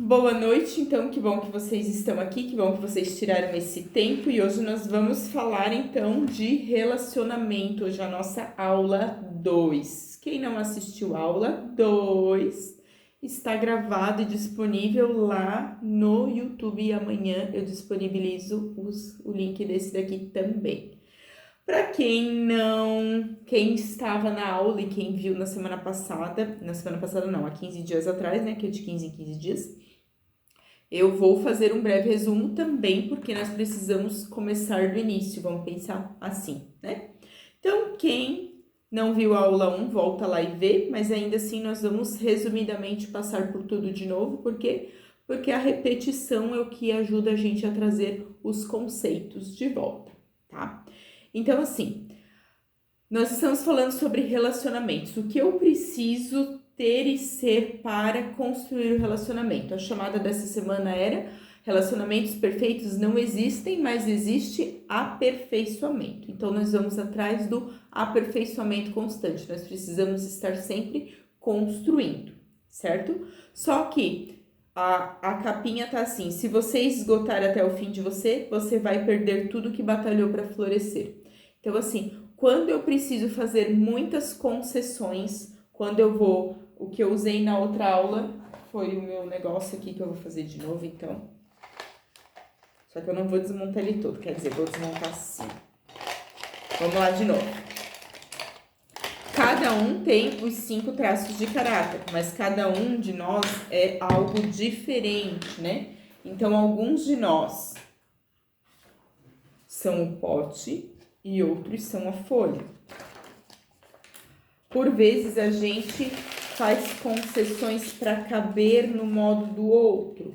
Boa noite, então, que bom que vocês estão aqui, que bom que vocês tiraram esse tempo e hoje nós vamos falar então de relacionamento, hoje a nossa aula 2. Quem não assistiu a aula 2 está gravado e disponível lá no YouTube e amanhã eu disponibilizo o link desse daqui também. Para quem estava na aula e quem viu na semana passada não, há 15 dias atrás, né, que é de 15 em 15 dias, eu vou fazer um breve resumo também, porque nós precisamos começar do início, vamos pensar assim, né? Então, quem não viu a aula 1, volta lá e vê, mas ainda assim nós vamos resumidamente passar por tudo de novo, porque a repetição é o que ajuda a gente a trazer os conceitos de volta, tá? Então, assim, nós estamos falando sobre relacionamentos, o que eu preciso ter e ser para construir o relacionamento. A chamada dessa semana era: relacionamentos perfeitos não existem, mas existe aperfeiçoamento. Então, nós vamos atrás do aperfeiçoamento constante. Nós precisamos estar sempre construindo, certo? Só que a capinha tá assim: se você esgotar até o fim de você, você vai perder tudo que batalhou para florescer. Então, assim, quando eu preciso fazer muitas concessões, quando eu vou, o que eu usei na outra aula foi o meu negócio aqui que eu vou fazer de novo, então. Só que eu não vou desmontar ele todo, quer dizer, vou desmontar assim. Vamos lá de novo. Cada um tem os 5 traços de caráter, mas cada um de nós é algo diferente, né? Então, alguns de nós são o pote e outros são a folha. Por vezes a gente faz concessões para caber no modo do outro,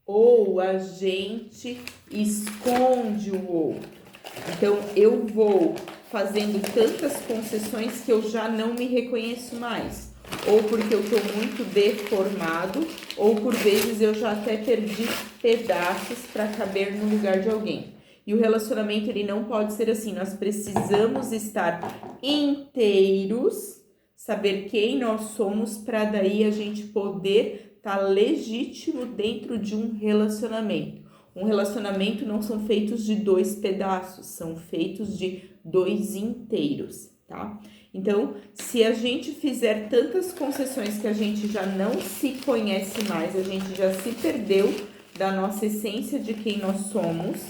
ou a gente esconde o outro. Então eu vou fazendo tantas concessões que eu já não me reconheço mais, ou porque eu estou muito deformado, ou por vezes eu já até perdi pedaços para caber no lugar de alguém. E o relacionamento, ele não pode ser assim. Nós precisamos estar inteiros, saber quem nós somos, para daí a gente poder estar legítimo dentro de um relacionamento. Um relacionamento não são feitos de 2 pedaços, são feitos de 2 inteiros, tá? Então, se a gente fizer tantas concessões que a gente já não se conhece mais, a gente já se perdeu da nossa essência de quem nós somos,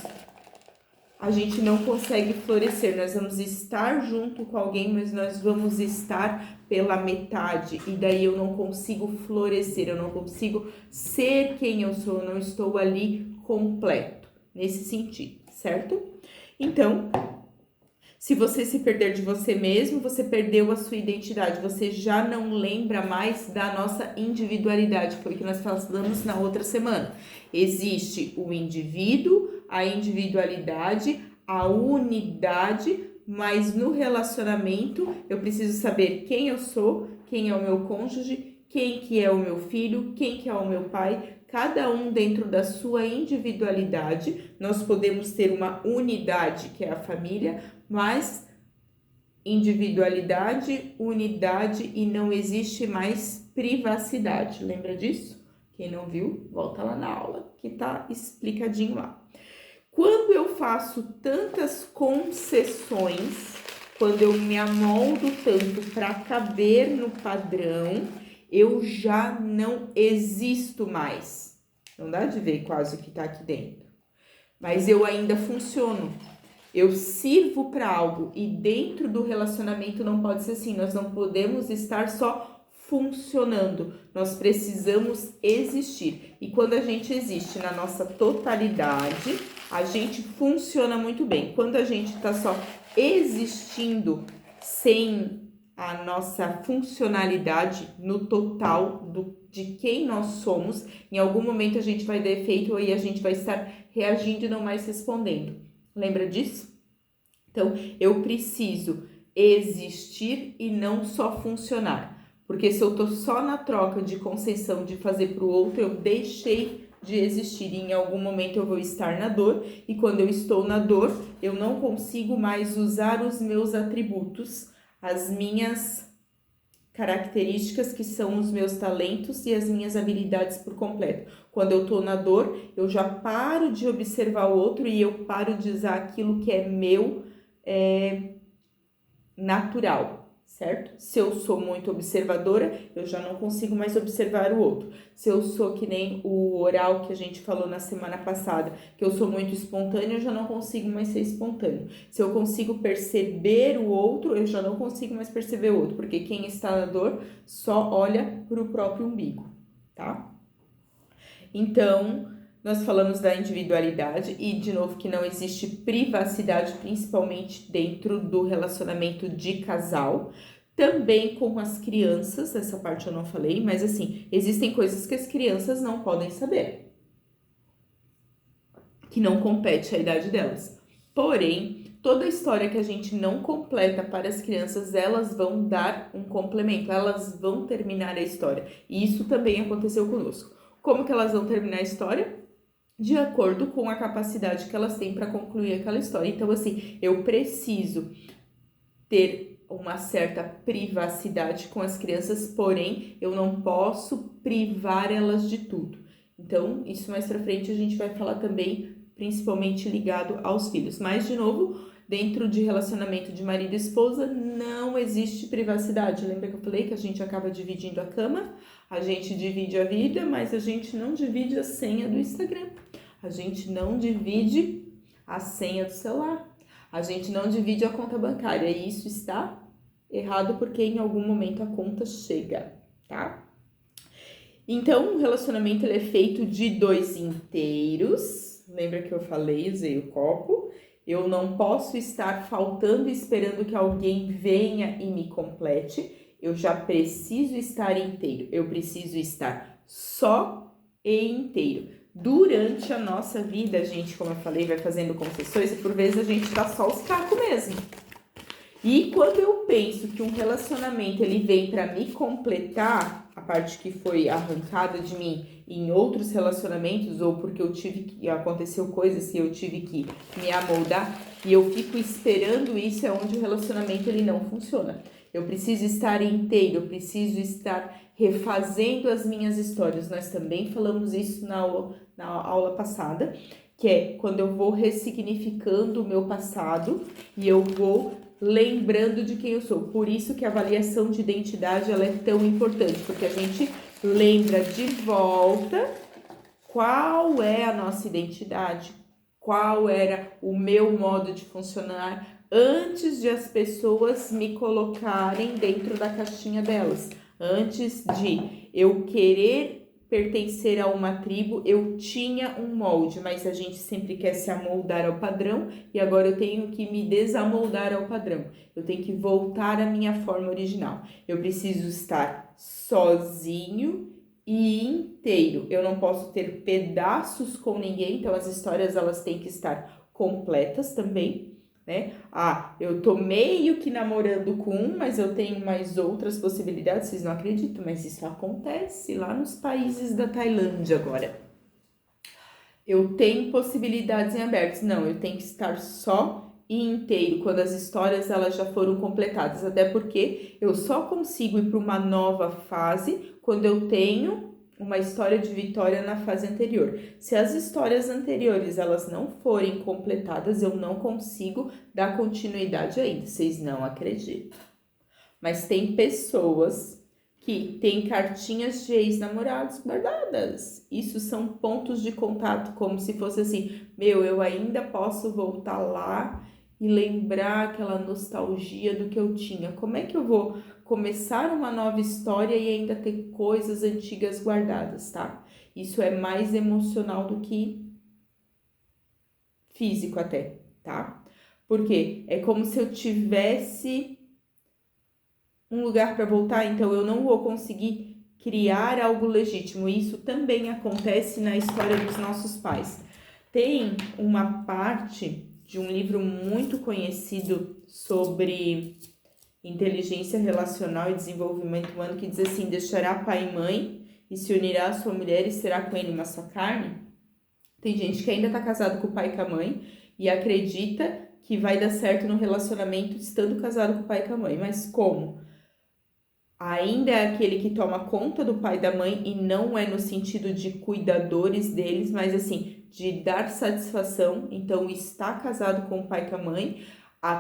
a gente não consegue florescer. Nós vamos estar junto com alguém, mas nós vamos estar pela metade, e daí eu não consigo florescer, eu não consigo ser quem eu sou, eu não estou ali completo, nesse sentido, certo? Então, se você se perder de você mesmo, você perdeu a sua identidade, você já não lembra mais da nossa individualidade, foi o que nós falamos na outra semana. Existe o indivíduo, a individualidade, a unidade, mas no relacionamento eu preciso saber quem eu sou, quem é o meu cônjuge, quem que é o meu filho, quem que é o meu pai. Cada um dentro da sua individualidade. Nós podemos ter uma unidade, que é a família, mas individualidade, unidade, e não existe mais privacidade. Lembra disso? Quem não viu, volta lá na aula, que tá explicadinho lá. Quando eu faço tantas concessões, quando eu me amoldo tanto para caber no padrão, eu já não existo mais. Não dá de ver quase o que tá aqui dentro. Mas eu ainda funciono. Eu sirvo para algo, e dentro do relacionamento não pode ser assim. Nós não podemos estar só funcionando. Nós precisamos existir. E quando a gente existe na nossa totalidade, a gente funciona muito bem. Quando a gente está só existindo sem a nossa funcionalidade no total de quem nós somos, em algum momento a gente vai dar efeito e a gente vai estar reagindo e não mais respondendo. Lembra disso? Então, eu preciso existir e não só funcionar. Porque se eu tô só na troca de concessão de fazer para o outro, eu deixei de existir. E em algum momento eu vou estar na dor. E quando eu estou na dor, eu não consigo mais usar os meus atributos, as minhas características que são os meus talentos e as minhas habilidades por completo. Quando eu tô na dor, eu já paro de observar o outro e eu paro de usar aquilo que é meu, natural, certo? Se eu sou muito observadora, eu já não consigo mais observar o outro. Se eu sou que nem o oral que a gente falou na semana passada, que eu sou muito espontânea, eu já não consigo mais ser espontâneo. Se eu consigo perceber o outro, eu já não consigo mais perceber o outro, porque quem está na dor só olha para o próprio umbigo, tá? Então, nós falamos da individualidade e, de novo, que não existe privacidade, principalmente dentro do relacionamento de casal. Também com as crianças, essa parte eu não falei, mas assim, existem coisas que as crianças não podem saber, que não compete à idade delas. Porém, toda a história que a gente não completa para as crianças, elas vão dar um complemento, elas vão terminar a história. E isso também aconteceu conosco. Como que elas vão terminar a história? De acordo com a capacidade que elas têm para concluir aquela história. Então, assim, eu preciso ter uma certa privacidade com as crianças, porém, eu não posso privar elas de tudo. Então, isso mais para frente a gente vai falar também, principalmente ligado aos filhos. Mas, de novo, dentro de relacionamento de marido e esposa, não existe privacidade. Lembra que eu falei que a gente acaba dividindo a cama? A gente divide a vida, mas a gente não divide a senha do Instagram. A gente não divide a senha do celular. A gente não divide a conta bancária. E isso está errado porque em algum momento a conta chega, tá? Então, o relacionamento ele é feito de 2 inteiros. Lembra que eu falei, usei o copo. Eu não posso estar faltando esperando que alguém venha e me complete. Eu já preciso estar inteiro. Eu preciso estar só e inteiro. Durante a nossa vida, a gente, como eu falei, vai fazendo concessões e por vezes a gente dá só os cacos mesmo. E quando eu penso que um relacionamento ele vem para me completar, a parte que foi arrancada de mim em outros relacionamentos, ou porque eu tive que aconteceu coisas e eu tive que me amoldar, e eu fico esperando isso, é onde o relacionamento ele não funciona. Eu preciso estar inteiro, eu preciso estar refazendo as minhas histórias. Nós também falamos isso na aula passada, que é quando eu vou ressignificando o meu passado e eu vou lembrando de quem eu sou. Por isso que a avaliação de identidade ela é tão importante, porque a gente lembra de volta qual é a nossa identidade, qual era o meu modo de funcionar antes de as pessoas me colocarem dentro da caixinha delas. Antes de eu querer pertencer a uma tribo, eu tinha um molde, mas a gente sempre quer se amoldar ao padrão e agora eu tenho que me desamoldar ao padrão. Eu tenho que voltar à minha forma original. Eu preciso estar sozinho e inteiro. Eu não posso ter pedaços com ninguém, então as histórias elas têm que estar completas também, né? Eu tô meio que namorando com um, mas eu tenho mais outras possibilidades, vocês não acreditam, mas isso acontece lá nos países da Tailândia agora. Eu tenho possibilidades em abertos, não, eu tenho que estar só e inteiro quando as histórias elas já foram completadas, até porque eu só consigo ir para uma nova fase quando eu tenho uma história de vitória na fase anterior. Se as histórias anteriores elas não forem completadas, eu não consigo dar continuidade ainda. Vocês não acreditam. Mas tem pessoas que têm cartinhas de ex-namorados guardadas. Isso são pontos de contato, como se fosse assim, eu ainda posso voltar lá e lembrar aquela nostalgia do que eu tinha. Como é que eu vou começar uma nova história e ainda ter coisas antigas guardadas, tá? Isso é mais emocional do que físico até, tá? Porque é como se eu tivesse um lugar para voltar, então eu não vou conseguir criar algo legítimo. Isso também acontece na história dos nossos pais. Tem uma parte de um livro muito conhecido sobre inteligência relacional e desenvolvimento humano que diz assim: deixará pai e mãe e se unirá à sua mulher e será com ele uma só carne. Tem gente que ainda tá casado com o pai e com a mãe e acredita que vai dar certo no relacionamento estando casado com o pai e com a mãe. Mas como? ainda é aquele que toma conta do pai e da mãe, e não é no sentido de cuidadores deles, mas assim, de dar satisfação. Então, está casado com o pai e com a mãe,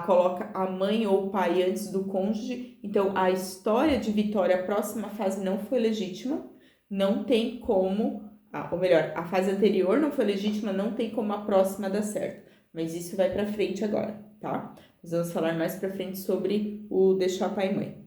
coloca a mãe ou o pai antes do cônjuge. Então, a história de Vitória, a próxima fase não foi legítima, não tem como, ou melhor, a fase anterior não foi legítima, não tem como a próxima dar certo. Mas isso vai pra frente agora, tá? Nós vamos falar mais pra frente sobre o deixar pai e mãe.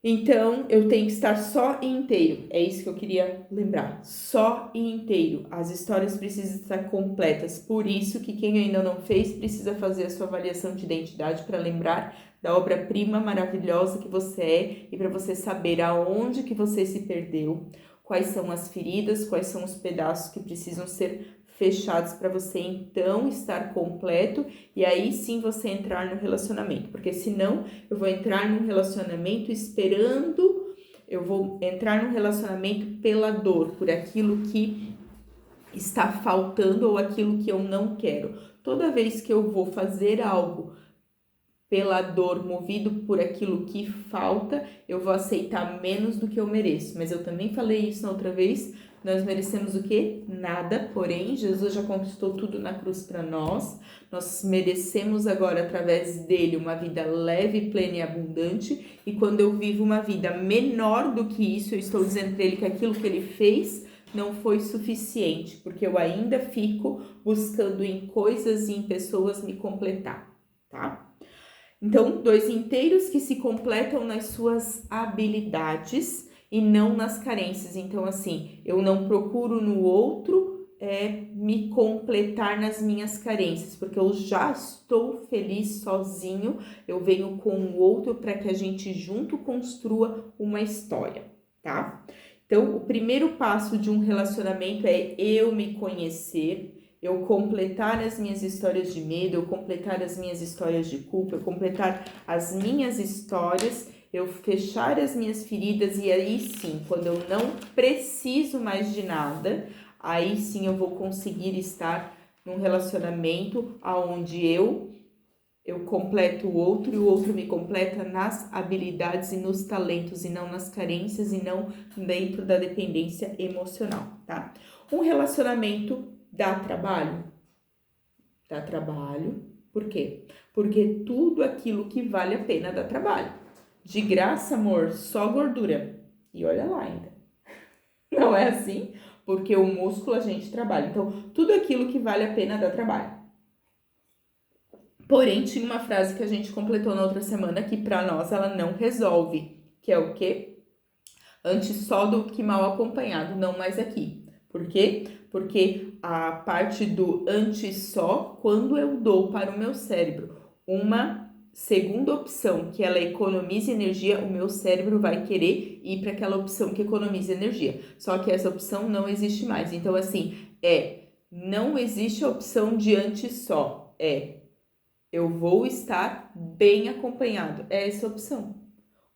Então, eu tenho que estar só e inteiro. É isso que eu queria lembrar. Só e inteiro. As histórias precisam estar completas. Por isso que quem ainda não fez precisa fazer a sua avaliação de identidade para lembrar da obra-prima maravilhosa que você é e para você saber aonde que você se perdeu, quais são as feridas, quais são os pedaços que precisam ser fechados para você então estar completo e aí sim você entrar no relacionamento. Porque senão eu vou entrar num relacionamento esperando, eu vou entrar num relacionamento pela dor, por aquilo que está faltando ou aquilo que eu não quero. Toda vez que eu vou fazer algo pela dor, movido por aquilo que falta, eu vou aceitar menos do que eu mereço. Mas eu também falei isso na outra vez, nós merecemos o quê? Nada, porém, Jesus já conquistou tudo na cruz para nós. Nós merecemos agora, através dele, uma vida leve, plena e abundante. E quando eu vivo uma vida menor do que isso, eu estou dizendo para ele que aquilo que ele fez não foi suficiente, porque eu ainda fico buscando em coisas e em pessoas me completar, tá? Então, 2 inteiros que se completam nas suas habilidades e não nas carências. Então, assim, eu não procuro no outro me completar nas minhas carências, porque eu já estou feliz sozinho, eu venho com o outro para que a gente junto construa uma história, tá? Então, o primeiro passo de um relacionamento é eu me conhecer, eu completar as minhas histórias de medo, eu completar as minhas histórias de culpa, eu completar as minhas histórias, eu fechar as minhas feridas e aí sim, quando eu não preciso mais de nada, aí sim eu vou conseguir estar num relacionamento onde eu completo o outro e o outro me completa nas habilidades e nos talentos e não nas carências e não dentro da dependência emocional, tá? Um relacionamento dá trabalho? Dá trabalho. Por quê? Porque tudo aquilo que vale a pena dá trabalho. De graça, amor, só gordura. E olha lá ainda. Não é assim? Porque o músculo a gente trabalha. Então, tudo aquilo que vale a pena dá trabalho. Porém, tinha uma frase que a gente completou na outra semana que para nós ela não resolve, que é o quê? Antes só do que mal acompanhado, não mais aqui. Por quê? Porque a parte do antes só, quando eu dou para o meu cérebro uma segunda opção, que ela economize energia, o meu cérebro vai querer ir para aquela opção que economiza energia. Só que essa opção não existe mais. Então, assim, não existe a opção de antes só. Eu vou estar bem acompanhado. É essa opção.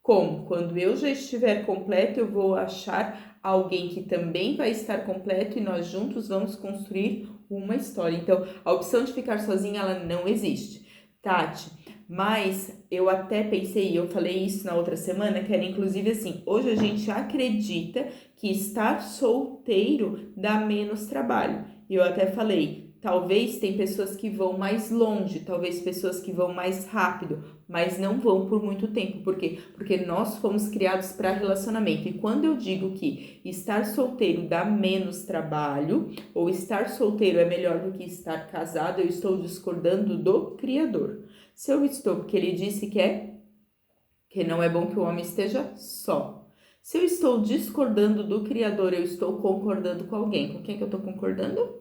Como? Quando eu já estiver completo, eu vou achar alguém que também vai estar completo e nós juntos vamos construir uma história. Então, a opção de ficar sozinha, ela não existe. Tati, mas eu até pensei, eu falei isso na outra semana, que era inclusive assim, hoje a gente acredita que estar solteiro dá menos trabalho. E eu até falei, talvez tem pessoas que vão mais longe, talvez pessoas que vão mais rápido, mas não vão por muito tempo. Por quê? Porque nós fomos criados para relacionamento. E quando eu digo que estar solteiro dá menos trabalho, ou estar solteiro é melhor do que estar casado, eu estou discordando do Criador. Se eu estou, porque ele disse que não é bom que o homem esteja só. Se eu estou discordando do Criador, eu estou concordando com alguém. Com quem que eu estou concordando?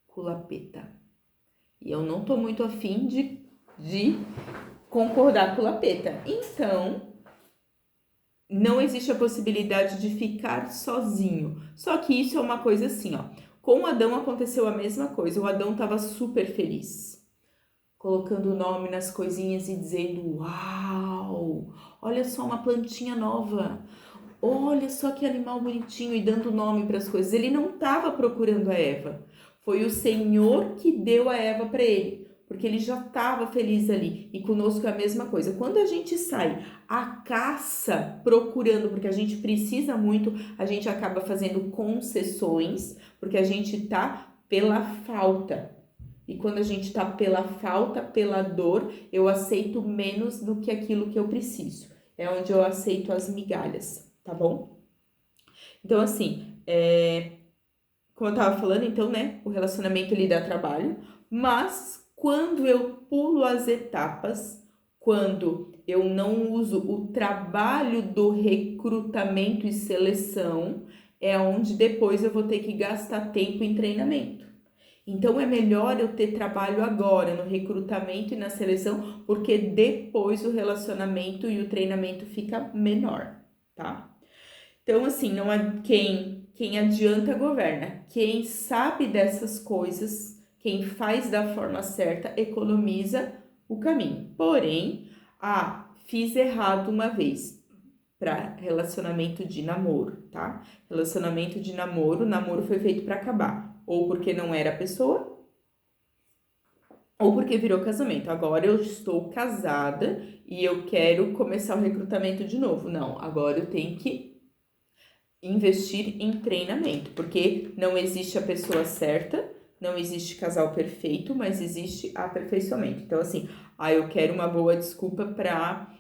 Com o Lapeta. E eu não tô muito afim de concordar com o Lapeta. Então, não existe a possibilidade de ficar sozinho. Só que isso é uma coisa assim, ó. Com o Adão aconteceu a mesma coisa. O Adão tava super feliz, colocando o nome nas coisinhas e dizendo: uau, olha só uma plantinha nova. Olha só que animal bonitinho, e dando nome para as coisas. Ele não estava procurando a Eva. Foi o Senhor que deu a Eva para ele. porque ele já estava feliz ali. E conosco é a mesma coisa. Quando a gente sai à caça, procurando, porque a gente precisa muito, a gente acaba fazendo concessões, porque a gente tá pela falta. E quando a gente tá pela falta, pela dor, eu aceito menos do que aquilo que eu preciso. É onde eu aceito as migalhas, tá bom? Então, assim, como eu tava falando, então, né, o relacionamento ele dá trabalho, mas quando eu pulo as etapas, quando eu não uso o trabalho do recrutamento e seleção, é onde depois eu vou ter que gastar tempo em treinamento. Então é melhor eu ter trabalho agora no recrutamento e na seleção, porque depois o relacionamento e o treinamento fica menor, tá? Então, assim, não é quem adianta governa. Quem sabe dessas coisas, quem faz da forma certa, economiza o caminho. Porém, fiz errado uma vez para relacionamento de namoro, tá? Relacionamento de namoro, namoro foi feito para acabar, ou porque não era a pessoa, ou porque virou casamento. Agora eu estou casada e eu quero começar o recrutamento de novo. Não, agora eu tenho que investir em treinamento, porque não existe a pessoa certa, não existe casal perfeito, mas existe aperfeiçoamento. Então, assim, eu quero uma boa desculpa para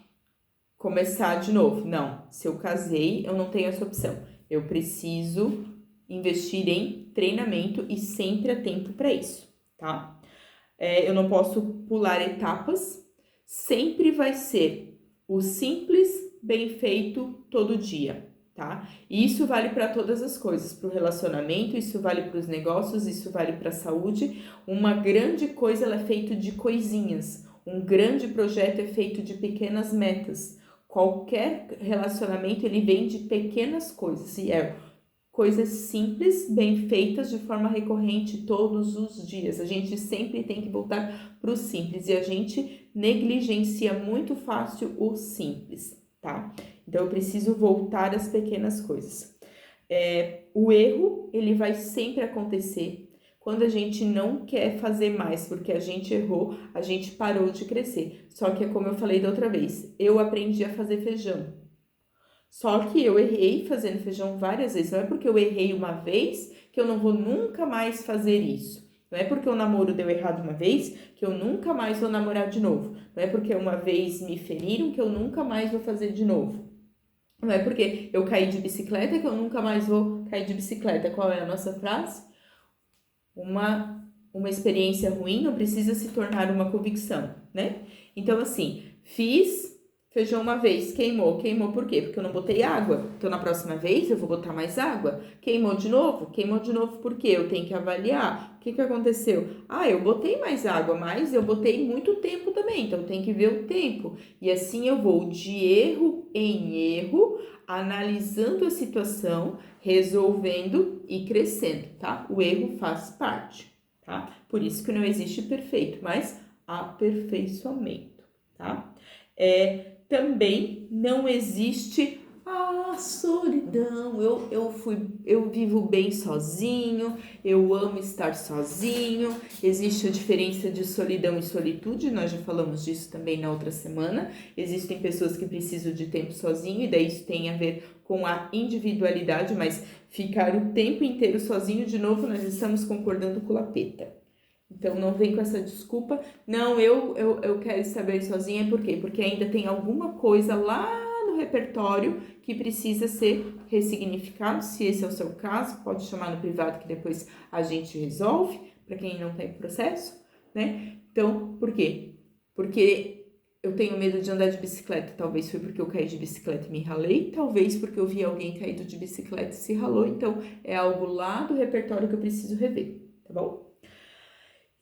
começar de novo. Não, se eu casei, eu não tenho essa opção. Eu preciso investir em treinamento e sempre há tempo para isso, tá? Eu não posso pular etapas, sempre vai ser o simples, bem feito todo dia, tá? E isso vale para todas as coisas, para o relacionamento, isso vale para os negócios, isso vale para a saúde. Uma grande coisa ela é feita de coisinhas, um grande projeto é feito de pequenas metas. Qualquer relacionamento ele vem de pequenas coisas e coisas simples, bem feitas de forma recorrente todos os dias. A gente sempre tem que voltar para o simples e a gente negligencia muito fácil o simples, tá? Então eu preciso voltar às pequenas coisas. O erro, ele vai sempre acontecer. Quando a gente não quer fazer mais porque a gente errou, a gente parou de crescer. Só que é como eu falei da outra vez, eu aprendi a fazer feijão. Só que eu errei fazendo feijão várias vezes. Não é porque eu errei uma vez que eu não vou nunca mais fazer isso. Não é porque o namoro deu errado uma vez que eu nunca mais vou namorar de novo. Não é porque uma vez me feriram que eu nunca mais vou fazer de novo. Não é porque eu caí de bicicleta que eu nunca mais vou cair de bicicleta. Qual é a nossa frase? Uma experiência ruim não precisa se tornar uma convicção, né? Então, assim, fiz feijão uma vez, queimou por quê? Porque eu não botei água. Então, na próxima vez eu vou botar mais água. Queimou de novo por quê? Eu tenho que avaliar. O que aconteceu? Eu botei mais água, mas eu botei muito tempo também, então tem que ver o tempo. E assim eu vou de erro em erro, analisando a situação, resolvendo e crescendo, tá? O erro faz parte, tá? Por isso que não existe perfeito, mas aperfeiçoamento, tá? Também não existe a solidão. Eu vivo bem sozinho, eu amo estar sozinho. Existe a diferença de solidão e solitude, nós já falamos disso também na outra semana. Existem pessoas que precisam de tempo sozinho, e daí isso tem a ver com a individualidade, mas ficar o tempo inteiro sozinho, de novo, nós estamos concordando com o Lapeta. Então, não vem com essa desculpa, não, eu quero estar bem sozinha, por quê? Porque ainda tem alguma coisa lá no repertório que precisa ser ressignificado. Se esse é o seu caso, pode chamar no privado que depois a gente resolve, para quem não tem processo, né? Então, por quê? Porque eu tenho medo de andar de bicicleta, talvez foi porque eu caí de bicicleta e me ralei, talvez porque eu vi alguém caído de bicicleta e se ralou, então é algo lá do repertório que eu preciso rever, tá bom?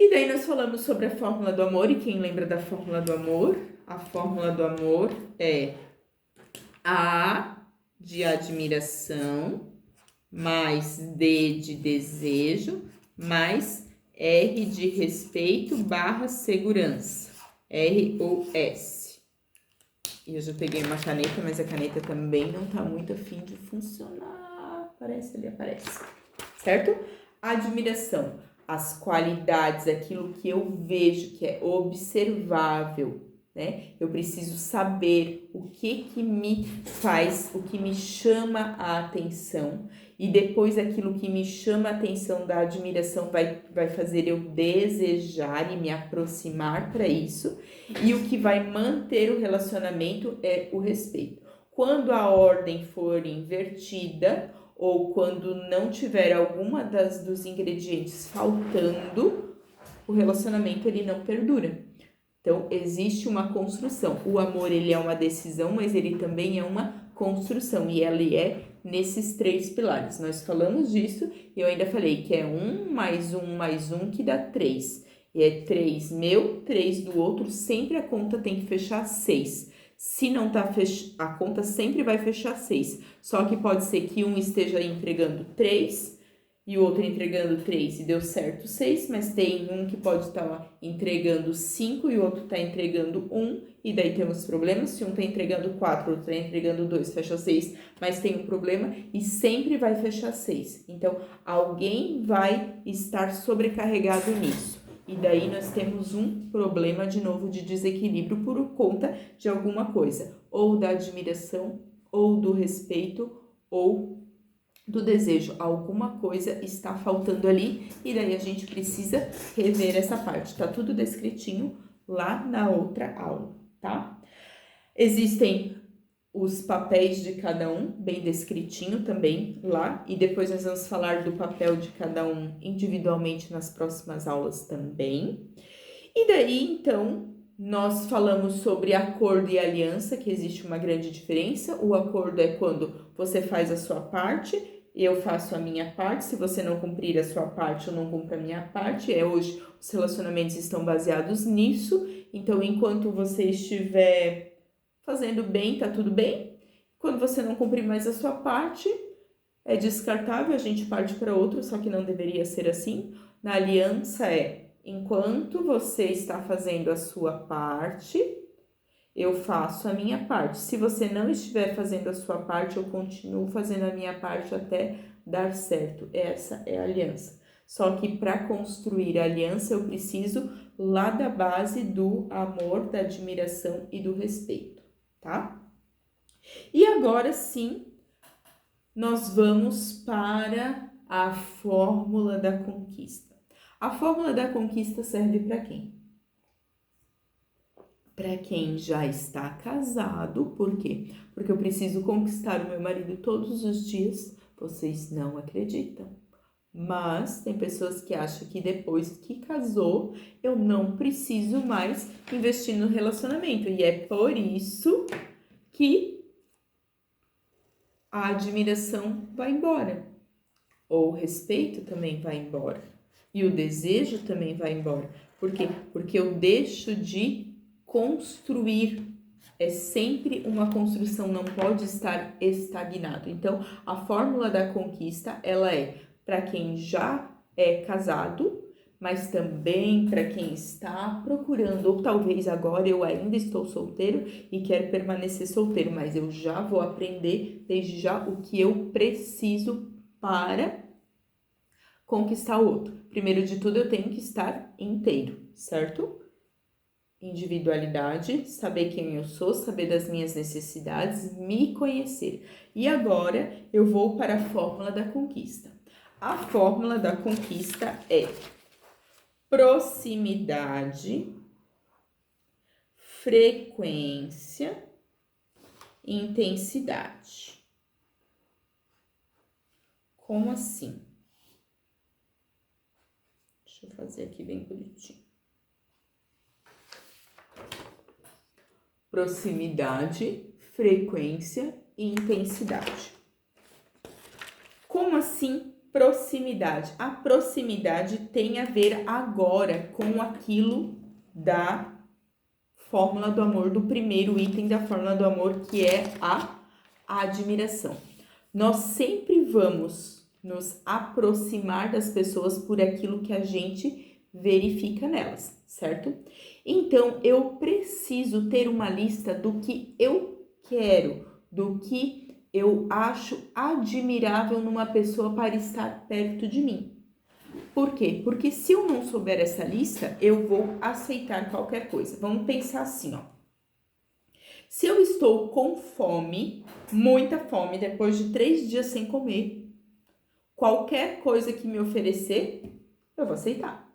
E daí nós falamos sobre a fórmula do amor, e quem lembra da fórmula do amor? A fórmula do amor é A de admiração, mais D de desejo, mais R de respeito / segurança, ROS. E eu já peguei uma caneta, mas a caneta também não tá muito a fim de funcionar. Aparece ali, aparece. Certo? Admiração. as qualidades, aquilo que eu vejo, que é observável, né? Eu preciso saber o que me faz, o que me chama a atenção, e depois aquilo que me chama a atenção da admiração vai fazer eu desejar e me aproximar para isso, e o que vai manter o relacionamento é o respeito. Quando a ordem for invertida, ou quando não tiver alguma dos ingredientes faltando, o relacionamento ele não perdura. Então, existe uma construção. O amor, ele é uma decisão, mas ele também é uma construção. E ele é nesses 3 pilares. Nós falamos disso e eu ainda falei que é 1 mais 1 mais 1 que dá 3. E é 3 meu, 3 do outro. Sempre a conta tem que fechar 6. Se não tá a conta sempre vai fechar 6. Só que pode ser que um esteja entregando 3 e o outro entregando 3 e deu certo 6, mas tem um que pode estar entregando 5 e o outro está entregando 1, e daí temos problemas. Se um está entregando 4, o outro está entregando 2, fecha 6, mas tem um problema e sempre vai fechar 6. Então, alguém vai estar sobrecarregado nisso. E daí nós temos um problema de novo de desequilíbrio por conta de alguma coisa, ou da admiração, ou do respeito, ou do desejo. Alguma coisa está faltando ali e daí a gente precisa rever essa parte. Tá tudo descritinho lá na outra aula, tá? Existem os papéis de cada um, bem descritinho também lá, e depois nós vamos falar do papel de cada um individualmente nas próximas aulas também. E daí, então, nós falamos sobre acordo e aliança, que existe uma grande diferença. O acordo é quando você faz a sua parte, eu faço a minha parte. Se você não cumprir a sua parte, eu não cumpro a minha parte. Hoje os relacionamentos estão baseados nisso. Então, enquanto você estiver fazendo bem, tá tudo bem. Quando você não cumprir mais a sua parte, é descartável, a gente parte para outro, só que não deveria ser assim. Na aliança enquanto você está fazendo a sua parte, eu faço a minha parte. Se você não estiver fazendo a sua parte, eu continuo fazendo a minha parte até dar certo. Essa é a aliança. Só que para construir a aliança, eu preciso lá da base do amor, da admiração e do respeito, tá? E agora sim, nós vamos para a fórmula da conquista. A fórmula da conquista serve para quem? Para quem já está casado. Por quê? Porque eu preciso conquistar o meu marido todos os dias. Vocês não acreditam. Mas tem pessoas que acham que depois que casou, eu não preciso mais investir no relacionamento. E é por isso que a admiração vai embora. Ou o respeito também vai embora. E o desejo também vai embora. Por quê? Porque eu deixo de construir. É sempre uma construção, não pode estar estagnado. Então, a fórmula da conquista, ela é para quem já é casado, mas também para quem está procurando, ou talvez agora eu ainda estou solteiro e quero permanecer solteiro, mas eu já vou aprender desde já o que eu preciso para conquistar o outro. Primeiro de tudo, eu tenho que estar inteiro, certo? Individualidade, saber quem eu sou, saber das minhas necessidades, me conhecer. E agora eu vou para a fórmula da conquista. A fórmula da conquista é proximidade, frequência, intensidade. Como assim? Deixa eu fazer aqui bem bonitinho. Proximidade, frequência e intensidade. Como assim proximidade? A proximidade tem a ver agora com aquilo da fórmula do amor, do primeiro item da fórmula do amor, que é a admiração. Nós sempre vamos nos aproximar das pessoas por aquilo que a gente verifica nelas, certo? Então, eu preciso ter uma lista do que eu quero, do que eu acho admirável numa pessoa para estar perto de mim. Por quê? Porque se eu não souber essa lista, eu vou aceitar qualquer coisa. Vamos pensar assim, ó. Se eu estou com fome, muita fome, depois de 3 dias sem comer, qualquer coisa que me oferecer, eu vou aceitar.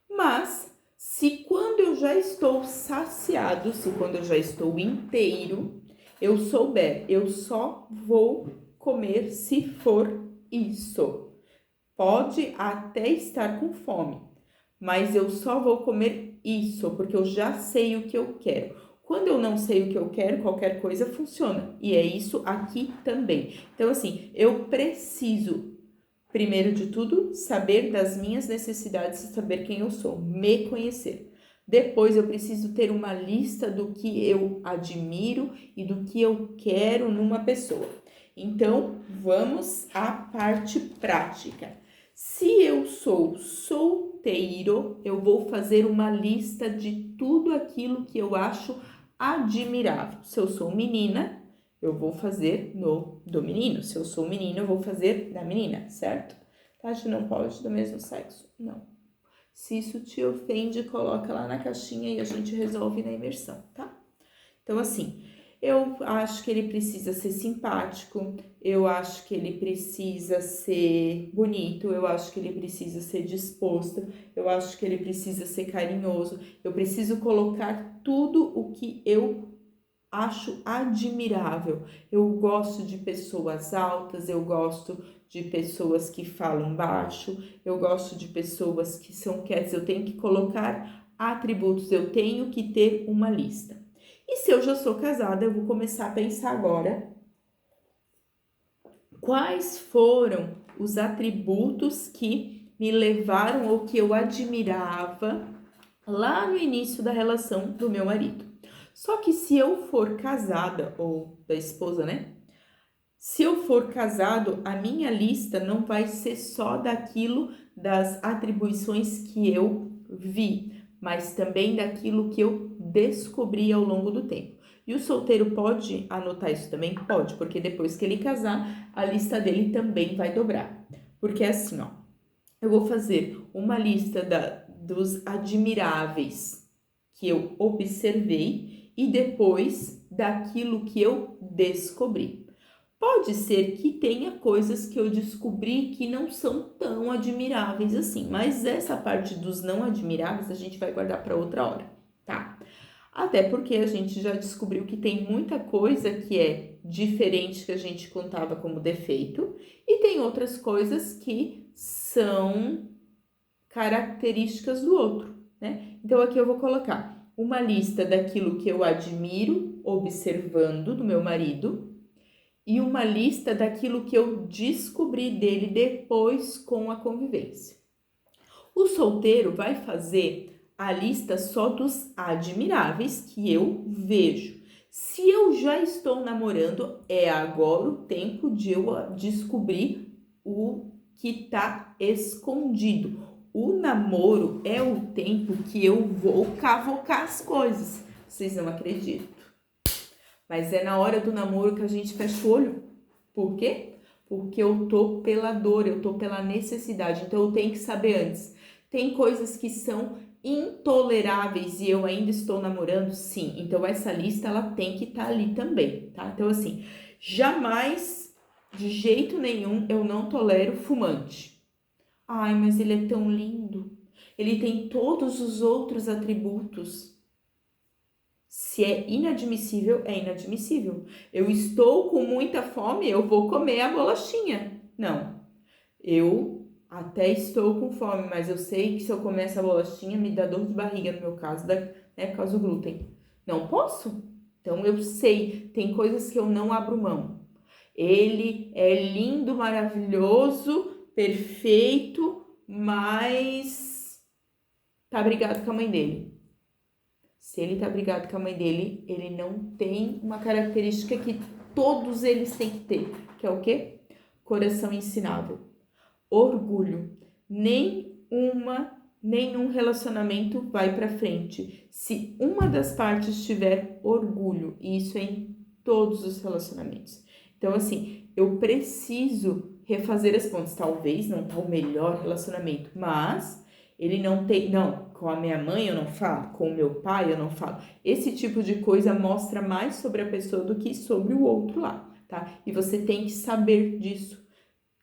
Mas, se quando eu já estou saciado, se quando eu já estou inteiro, eu souber, eu só vou comer se for isso. Pode até estar com fome, mas eu só vou comer isso, porque eu já sei o que eu quero. Quando eu não sei o que eu quero, qualquer coisa funciona. E é isso aqui também. Então, assim, eu preciso, primeiro de tudo, saber das minhas necessidades, saber quem eu sou, me conhecer. Depois, eu preciso ter uma lista do que eu admiro e do que eu quero numa pessoa. Então, vamos à parte prática. Se eu sou solteiro, eu vou fazer uma lista de tudo aquilo que eu acho admirável. Se eu sou menina, eu vou fazer do menino. Se eu sou menino, eu vou fazer da menina, certo? Tati, não pode do mesmo sexo? Não. Se isso te ofende, coloca lá na caixinha e a gente resolve na imersão, tá? Então, assim, eu acho que ele precisa ser simpático, eu acho que ele precisa ser bonito, eu acho que ele precisa ser disposto, eu acho que ele precisa ser carinhoso, eu preciso colocar tudo o que eu acho admirável. Eu gosto de pessoas altas, eu gosto de pessoas que falam baixo, eu gosto de pessoas que são quietas, eu tenho que colocar atributos, eu tenho que ter uma lista. E se eu já sou casada, eu vou começar a pensar agora quais foram os atributos que me levaram ou que eu admirava lá no início da relação do meu marido. Só que se eu for casada, ou da esposa, né? Se eu for casado, a minha lista não vai ser só daquilo, das atribuições que eu vi, mas também daquilo que eu descobri ao longo do tempo. E o solteiro pode anotar isso também? Pode, porque depois que ele casar, a lista dele também vai dobrar. Porque é assim, ó, eu vou fazer uma lista dos admiráveis que eu observei e depois daquilo que eu descobri. Pode ser que tenha coisas que eu descobri que não são tão admiráveis assim, mas essa parte dos não admiráveis a gente vai guardar para outra hora, tá? Até porque a gente já descobriu que tem muita coisa que é diferente que a gente contava como defeito e tem outras coisas que são características do outro, né? Então aqui eu vou colocar uma lista daquilo que eu admiro observando do meu marido e uma lista daquilo que eu descobri dele depois com a convivência. O solteiro vai fazer a lista só dos admiráveis que eu vejo. Se eu já estou namorando, é agora o tempo de eu descobrir o que está escondido. O namoro é o tempo que eu vou cavocar as coisas. Vocês não acreditam. Mas é na hora do namoro que a gente fecha o olho. Por quê? Porque eu tô pela dor, eu tô pela necessidade. Então eu tenho que saber antes. Tem coisas que são intoleráveis e eu ainda estou namorando? Sim. Então essa lista ela tem que estar ali também, tá? Então assim, jamais, de jeito nenhum, eu não tolero fumante. Ai, mas ele é tão lindo. Ele tem todos os outros atributos. Se é inadmissível, é inadmissível. Eu estou com muita fome, eu vou comer a bolachinha. Não, eu até estou com fome, mas eu sei que se eu comer essa bolachinha me dá dor de barriga, no meu caso, né, por causa do glúten. Não posso. Então eu sei, tem coisas que eu não abro mão. Ele é lindo, maravilhoso, perfeito, mas tá brigado com a mãe dele. Se ele tá brigado com a mãe dele, ele não tem uma característica que todos eles têm que ter, que é o quê? Coração ensinável. Orgulho. Nenhum relacionamento vai para frente se uma das partes tiver orgulho, e isso é em todos os relacionamentos. Então, assim, eu preciso refazer as pontes. Talvez não tá o melhor relacionamento, mas ele não tem... Não, com a minha mãe eu não falo, com o meu pai eu não falo. Esse tipo de coisa mostra mais sobre a pessoa do que sobre o outro lá, tá? E você tem que saber disso.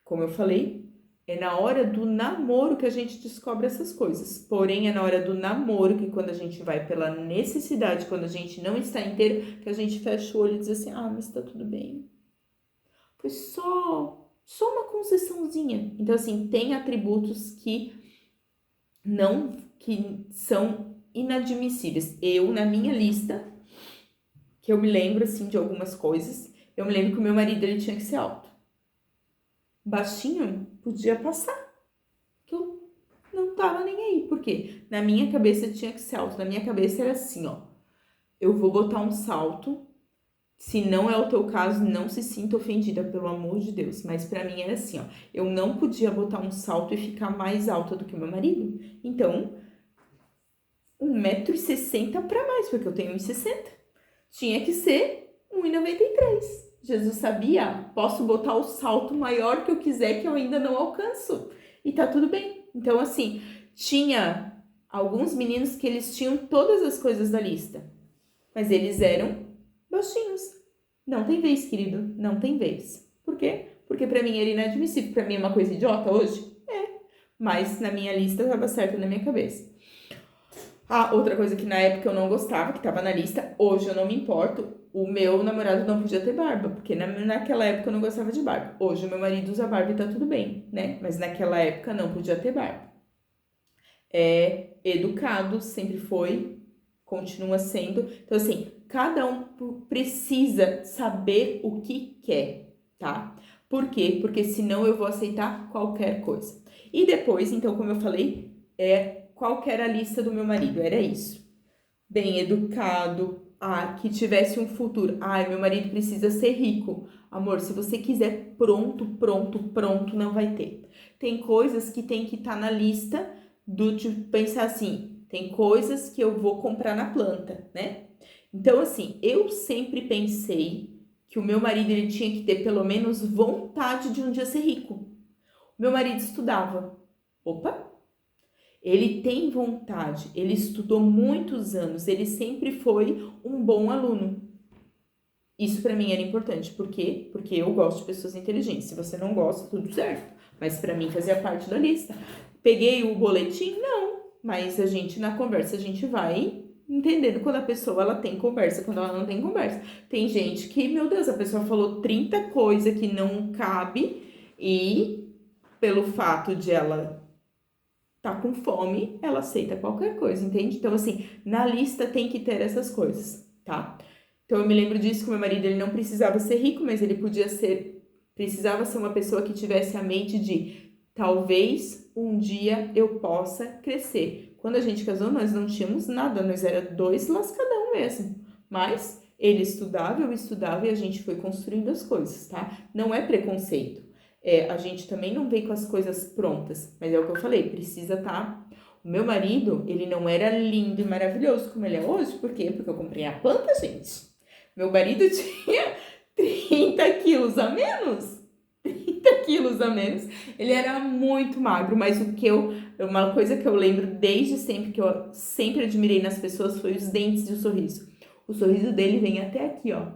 Como eu falei, é na hora do namoro que a gente descobre essas coisas. Porém, é na hora do namoro que quando a gente vai pela necessidade, quando a gente não está inteiro, que a gente fecha o olho e diz assim, ah, mas tá tudo bem. Foi só uma concessãozinha. Então, assim, tem atributos que são inadmissíveis. Eu, na minha lista, que eu me lembro, assim, de algumas coisas, eu me lembro que o meu marido, ele tinha que ser alto. Baixinho, podia passar. Que eu não tava nem aí. Por quê? Na minha cabeça tinha que ser alto. Na minha cabeça era assim, ó. Eu vou botar um salto. Se não é o teu caso, não se sinta ofendida, pelo amor de Deus. Mas pra mim era assim, ó. Eu não podia botar um salto e ficar mais alta do que o meu marido. Então, 1,60 m pra mais, porque eu tenho 1,60 m. Tinha que ser 1,93 m. Jesus sabia, posso botar o salto maior que eu quiser, que eu ainda não alcanço. E tá tudo bem. Então, assim, tinha alguns meninos que eles tinham todas as coisas da lista. Mas eles eram baixinhos. Não tem vez, querido. Não tem vez. Por quê? Porque pra mim era inadmissível. Pra mim é uma coisa idiota hoje? É. Mas na minha lista tava certo na minha cabeça. Ah, outra coisa que na época eu não gostava, que tava na lista, hoje eu não me importo, o meu namorado não podia ter barba, porque naquela época eu não gostava de barba. Hoje o meu marido usa barba e tá tudo bem, né? Mas naquela época não podia ter barba. É educado, sempre foi, continua sendo. Então, assim, cada um precisa saber o que quer, tá? Por quê? Porque senão eu vou aceitar qualquer coisa. E depois, então, como eu falei, qual que era a lista do meu marido? Era isso. Bem educado, que tivesse um futuro. Meu marido precisa ser rico. Amor, se você quiser pronto, não vai ter. Tem coisas que tem que estar na lista do tipo, pensar assim, tem coisas que eu vou comprar na planta, né? Então, assim, eu sempre pensei que o meu marido ele tinha que ter pelo menos vontade de um dia ser rico. Meu marido estudava. Opa! Ele tem vontade, ele estudou muitos anos, ele sempre foi um bom aluno. Isso pra mim era importante. Por quê? Porque eu gosto de pessoas inteligentes. Se você não gosta, tudo certo. Mas pra mim fazia parte da lista. Peguei o boletim? Não. Mas a gente, na conversa, a gente vai entendendo quando a pessoa ela tem conversa, quando ela não tem conversa. Tem gente que, meu Deus, a pessoa falou 30 coisas que não cabe e pelo fato de ela tá com fome, ela aceita qualquer coisa, entende? Então, assim, na lista tem que ter essas coisas, tá? Então, eu me lembro disso que meu marido, ele não precisava ser rico, mas ele precisava ser uma pessoa que tivesse a mente de talvez um dia eu possa crescer. Quando a gente casou, nós não tínhamos nada, nós era dois lascadão mesmo. Mas ele estudava, eu estudava e a gente foi construindo as coisas, tá? Não é preconceito. A gente também não veio com as coisas prontas, mas é o que eu falei, precisa tá. O meu marido, ele não era lindo e maravilhoso como ele é hoje, por quê? Porque eu comprei a planta, gente. Meu marido tinha 30 quilos a menos. 30 quilos a menos. Ele era muito magro, mas uma coisa que eu lembro desde sempre, que eu sempre admirei nas pessoas, foi os dentes e o sorriso. O sorriso dele vem até aqui, ó.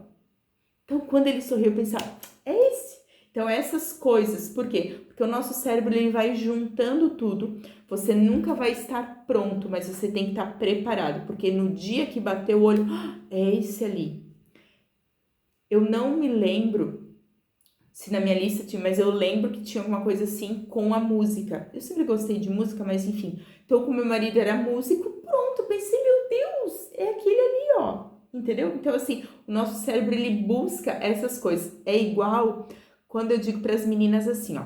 Então, quando ele sorriu, eu pensava, é esse. Então, essas coisas, por quê? Porque o nosso cérebro, ele vai juntando tudo. Você nunca vai estar pronto, mas você tem que estar preparado. Porque no dia que bater o olho, é esse ali. Eu não me lembro se na minha lista tinha, mas eu lembro que tinha alguma coisa assim com a música. Eu sempre gostei de música, mas enfim. Então, como meu marido era músico, pronto, pensei, meu Deus, é aquele ali, ó. Entendeu? Então, assim, o nosso cérebro, ele busca essas coisas. É igual quando eu digo para as meninas assim, ó.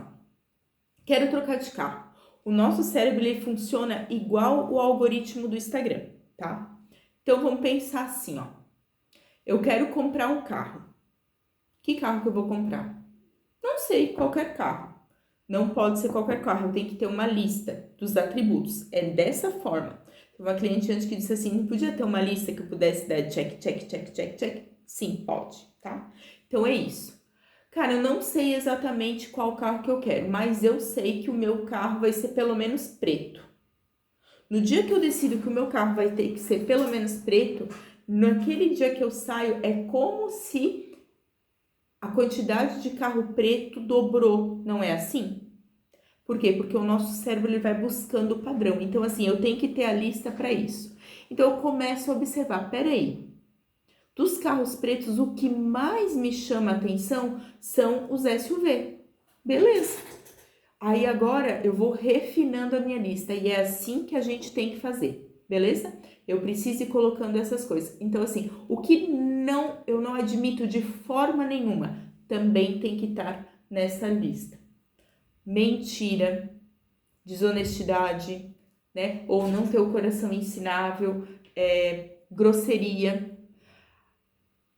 Quero trocar de carro. O nosso cérebro, ele funciona igual o algoritmo do Instagram, tá? Então, vamos pensar assim, ó. Eu quero comprar um carro. Que carro que eu vou comprar? Não sei, qualquer carro. Não pode ser qualquer carro, eu tenho que ter uma lista dos atributos. É dessa forma. Uma cliente antes que disse assim, não podia ter uma lista que eu pudesse dar check, check, check, check, check? Sim, pode, tá? Então é isso. Cara, eu não sei exatamente qual carro que eu quero, mas eu sei que o meu carro vai ser pelo menos preto. No dia que eu decido que o meu carro vai ter que ser pelo menos preto, naquele dia que eu saio, é como se a quantidade de carro preto dobrou, não é assim? Por quê? Porque o nosso cérebro ele vai buscando o padrão. Então, assim, eu tenho que ter a lista para isso. Então, eu começo a observar, peraí, dos carros pretos, o que mais me chama a atenção são os SUV. Beleza. Aí agora eu vou refinando a minha lista e é assim que a gente tem que fazer, beleza? Eu preciso ir colocando essas coisas. Então, assim, o que eu não admito de forma nenhuma também tem que estar nessa lista. Mentira, desonestidade, né? Ou não ter o coração ensinável, grosseria.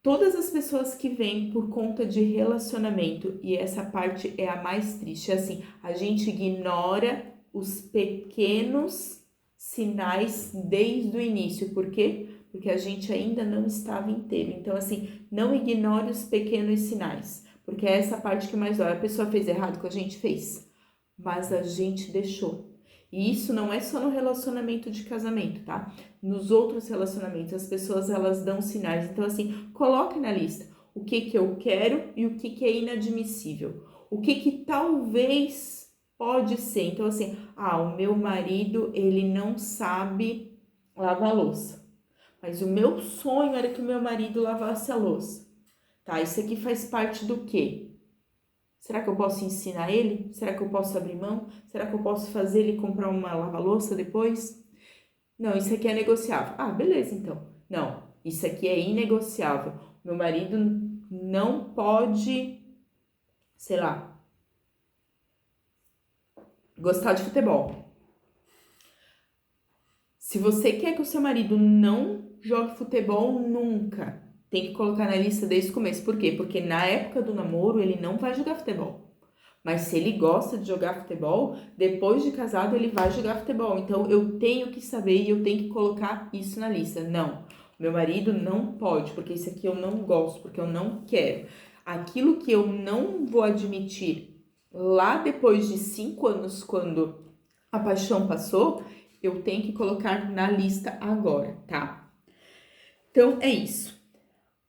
Todas as pessoas que vêm por conta de relacionamento, e essa parte é a mais triste, assim, a gente ignora os pequenos sinais desde o início. Por quê? Porque a gente ainda não estava inteiro. Então, assim, não ignore os pequenos sinais, porque é essa parte que mais dói. A pessoa fez errado, que a gente fez, mas a gente deixou. E isso não é só no relacionamento de casamento, tá? Nos outros relacionamentos, as pessoas elas dão sinais. Então, assim, coloque na lista o que eu quero e o que é inadmissível. O que talvez pode ser. Então, assim, o meu marido, ele não sabe lavar a louça. Mas o meu sonho era que o meu marido lavasse a louça. Tá, isso aqui faz parte do quê? Será que eu posso ensinar ele? Será que eu posso abrir mão? Será que eu posso fazer ele comprar uma lava-louça depois? Não, isso aqui é negociável. Ah, beleza, então. Não, isso aqui é inegociável. Meu marido não pode, sei lá, gostar de futebol. Se você quer que o seu marido não jogue futebol nunca, tem que colocar na lista desde o começo. Por quê? Porque na época do namoro ele não vai jogar futebol. Mas se ele gosta de jogar futebol, depois de casado ele vai jogar futebol. Então eu tenho que saber e eu tenho que colocar isso na lista. Não, meu marido não pode, porque isso aqui eu não gosto, porque eu não quero. Aquilo que eu não vou admitir lá depois de 5 anos, quando a paixão passou, eu tenho que colocar na lista agora, tá? Então é isso.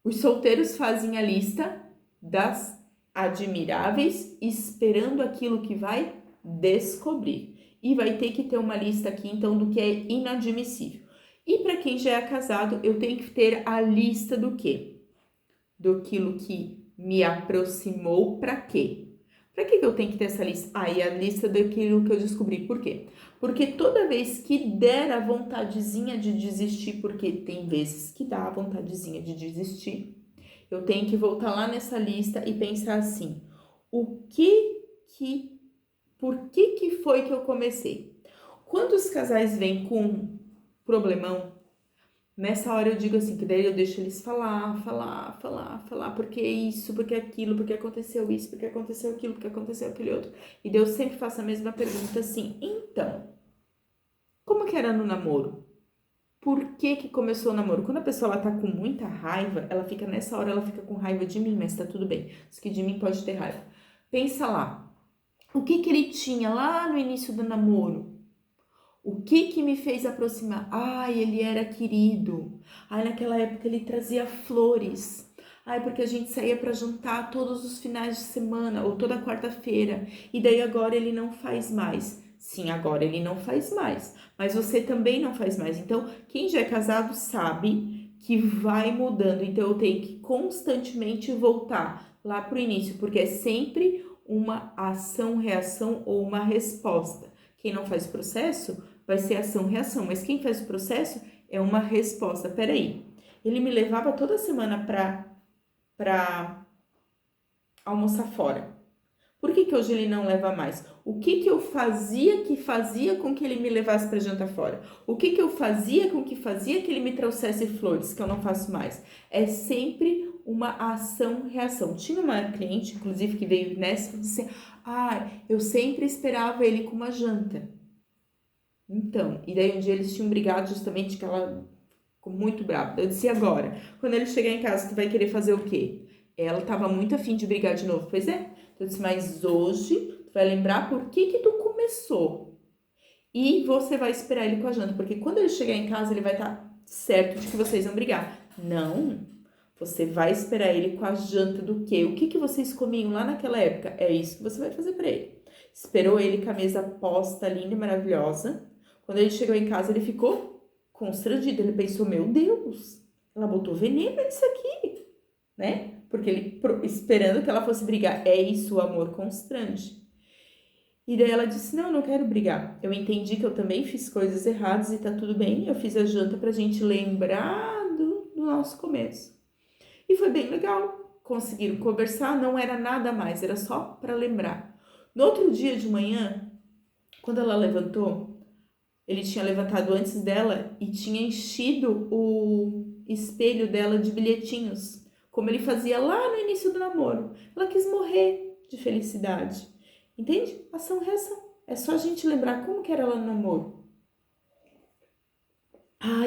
Os solteiros fazem a lista das admiráveis, esperando aquilo que vai descobrir. E vai ter que ter uma lista aqui, então, do que é inadmissível. E para quem já é casado, eu tenho que ter a lista do quê? Daquilo que me aproximou para quê? Para que eu tenho que ter essa lista? E a lista daquilo que eu descobri. Por quê? Porque toda vez que der a vontadezinha de desistir, porque tem vezes que dá a vontadezinha de desistir, eu tenho que voltar lá nessa lista e pensar assim, por que foi que eu comecei? Quantos casais vêm com problemão? Nessa hora eu digo assim, que daí eu deixo eles falar, porque isso, porque aquilo, porque aconteceu isso, porque aconteceu aquilo, porque aconteceu aquele outro. E daí eu sempre faço a mesma pergunta assim, então, como que era no namoro? Por que começou o namoro? Quando a pessoa ela tá com muita raiva, ela fica nessa hora, ela fica com raiva de mim, mas tá tudo bem. Isso que de mim pode ter raiva. Pensa lá, o que ele tinha lá no início do namoro? O que me fez aproximar? Ele era querido. Naquela época ele trazia flores. Porque a gente saía para jantar todos os finais de semana ou toda quarta-feira. E daí agora ele não faz mais. Sim, agora ele não faz mais. Mas você também não faz mais. Então, quem já é casado sabe que vai mudando. Então, eu tenho que constantemente voltar lá pro início, porque é sempre uma ação, reação ou uma resposta. Quem não faz processo vai ser ação-reação, mas quem faz o processo é uma resposta. Peraí, ele me levava toda semana pra almoçar fora. Por que hoje ele não leva mais? O que eu fazia que fazia com que ele me levasse para jantar fora? O que eu fazia com que fazia que ele me trouxesse flores, que eu não faço mais? É sempre uma ação-reação. Tinha uma cliente, inclusive, que veio nessa e disse, eu sempre esperava ele com uma janta. Então, e daí um dia eles tinham brigado justamente que ela ficou muito brava. Eu disse, agora? Quando ele chegar em casa, tu vai querer fazer o quê? Ela tava muito afim de brigar de novo. Pois é. Eu disse, mas hoje tu vai lembrar por que tu começou. E você vai esperar ele com a janta. Porque quando ele chegar em casa, ele vai estar certo de que vocês vão brigar. Não. Você vai esperar ele com a janta do quê? O que vocês comiam lá naquela época? É isso que você vai fazer pra ele. Esperou ele com a mesa posta, linda e maravilhosa. Quando ele chegou em casa, ele ficou constrangido. Ele pensou, meu Deus, ela botou veneno nisso aqui, né? Porque ele esperando que ela fosse brigar. É isso, o amor constrange. E daí ela disse, não quero brigar. Eu entendi que eu também fiz coisas erradas e tá tudo bem. Eu fiz a janta pra gente lembrar do nosso começo. E foi bem legal. Conseguiram conversar, não era nada mais, era só para lembrar. No outro dia de manhã, quando ela levantou, ele tinha levantado antes dela e tinha enchido o espelho dela de bilhetinhos, como ele fazia lá no início do namoro. Ela quis morrer de felicidade. Entende? Ação-reação. É só a gente lembrar como que era lá no namoro.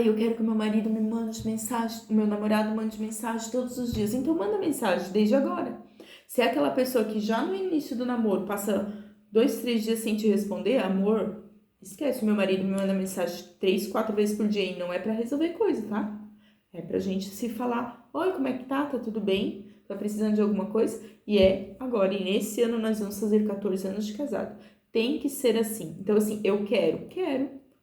Eu quero que o meu marido me mande mensagem, o meu namorado mande mensagem todos os dias. Então manda mensagem desde agora. Se é aquela pessoa que já no início do namoro passa 2, 3 dias sem te responder, amor, esquece, o meu marido me manda mensagem 3, 4 vezes por dia e não é pra resolver coisa, tá? É pra gente se falar, oi, como é que tá? Tá tudo bem? Tá precisando de alguma coisa? E é agora, e nesse ano nós vamos fazer 14 anos de casado. Tem que ser assim. Então assim, eu quero. O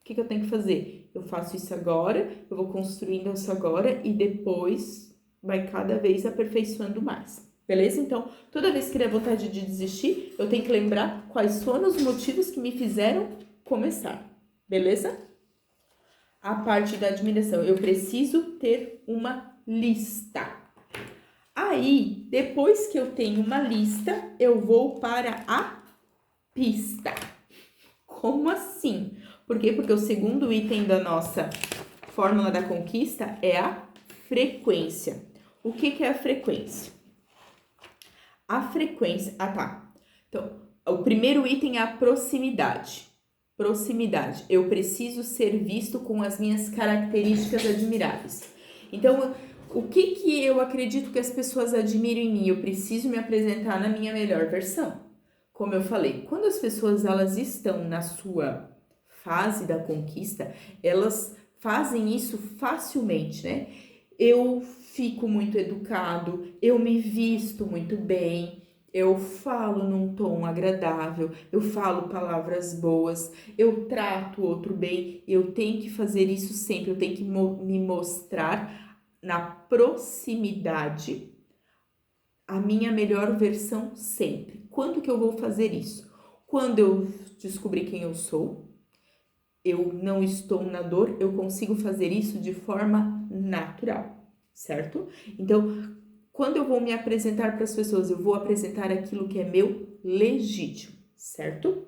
que eu tenho que fazer? Eu faço isso agora, eu vou construindo isso agora e depois vai cada vez aperfeiçoando mais. Beleza? Então, toda vez que der vontade de desistir, eu tenho que lembrar quais foram os motivos que me fizeram começar. Beleza? A parte da admiração. Eu preciso ter uma lista. Aí, depois que eu tenho uma lista, eu vou para a pista. Como assim? Por quê? Porque o segundo item da nossa fórmula da conquista é a frequência. O que é a frequência? A frequência... tá. Então, o primeiro item é a proximidade. Proximidade. Eu preciso ser visto com as minhas características admiráveis. Então, o que eu acredito que as pessoas admiram em mim? Eu preciso me apresentar na minha melhor versão. Como eu falei, quando as pessoas elas estão na sua fase da conquista, elas fazem isso facilmente, né? Eu fico muito educado, eu me visto muito bem, eu falo num tom agradável, eu falo palavras boas, eu trato o outro bem, eu tenho que fazer isso sempre, eu tenho que me mostrar na proximidade a minha melhor versão sempre. Quando que eu vou fazer isso? Quando eu descobrir quem eu sou, eu não estou na dor, eu consigo fazer isso de forma natural, certo? Então, quando eu vou me apresentar para as pessoas, eu vou apresentar aquilo que é meu legítimo, certo?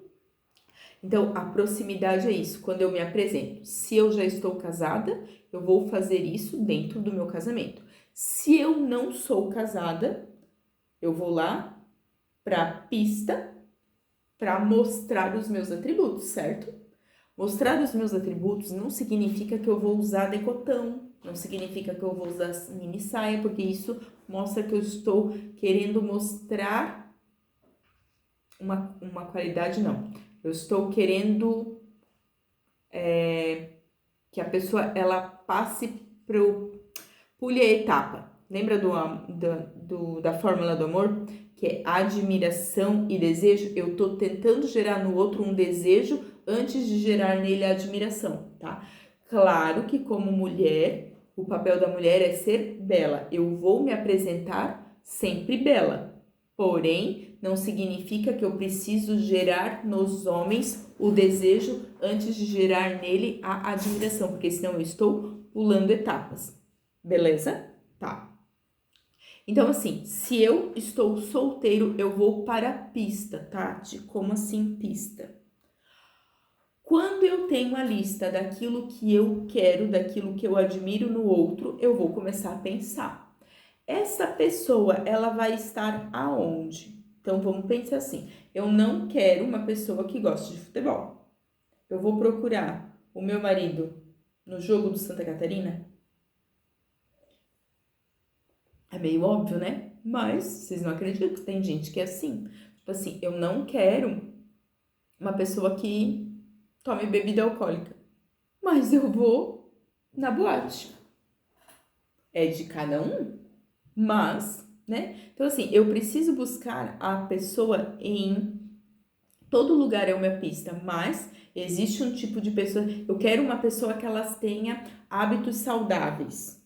Então, a proximidade é isso, quando eu me apresento. Se eu já estou casada, eu vou fazer isso dentro do meu casamento. Se eu não sou casada, eu vou lá para a pista para mostrar os meus atributos, certo? Mostrar os meus atributos não significa que eu vou usar decotão, não significa que eu vou usar mini saia, porque isso mostra que eu estou querendo mostrar uma qualidade, não. Eu estou querendo que a pessoa ela passe pule a etapa. Lembra da fórmula do amor? Que é admiração e desejo. Eu tô tentando gerar no outro um desejo antes de gerar nele a admiração, tá? Claro que como mulher, o papel da mulher é ser bela. Eu vou me apresentar sempre bela. Porém, não significa que eu preciso gerar nos homens o desejo antes de gerar nele a admiração, porque senão eu estou pulando etapas. Beleza? Tá. Então, assim, se eu estou solteiro, eu vou para a pista, Tati. Como assim pista? Quando eu tenho a lista daquilo que eu quero, daquilo que eu admiro no outro, eu vou começar a pensar. Essa pessoa, ela vai estar aonde? Então, vamos pensar assim. Eu não quero uma pessoa que goste de futebol. Eu vou procurar o meu marido no jogo do Santa Catarina? É meio óbvio, né? Mas, vocês não acreditam, tem gente que é assim. Tipo assim, eu não quero uma pessoa que tome bebida alcoólica, mas eu vou na boate. É de cada um, mas, né? Então, assim, eu preciso buscar a pessoa em todo lugar é uma pista, mas existe um tipo de pessoa. Eu quero uma pessoa que elas tenha hábitos saudáveis.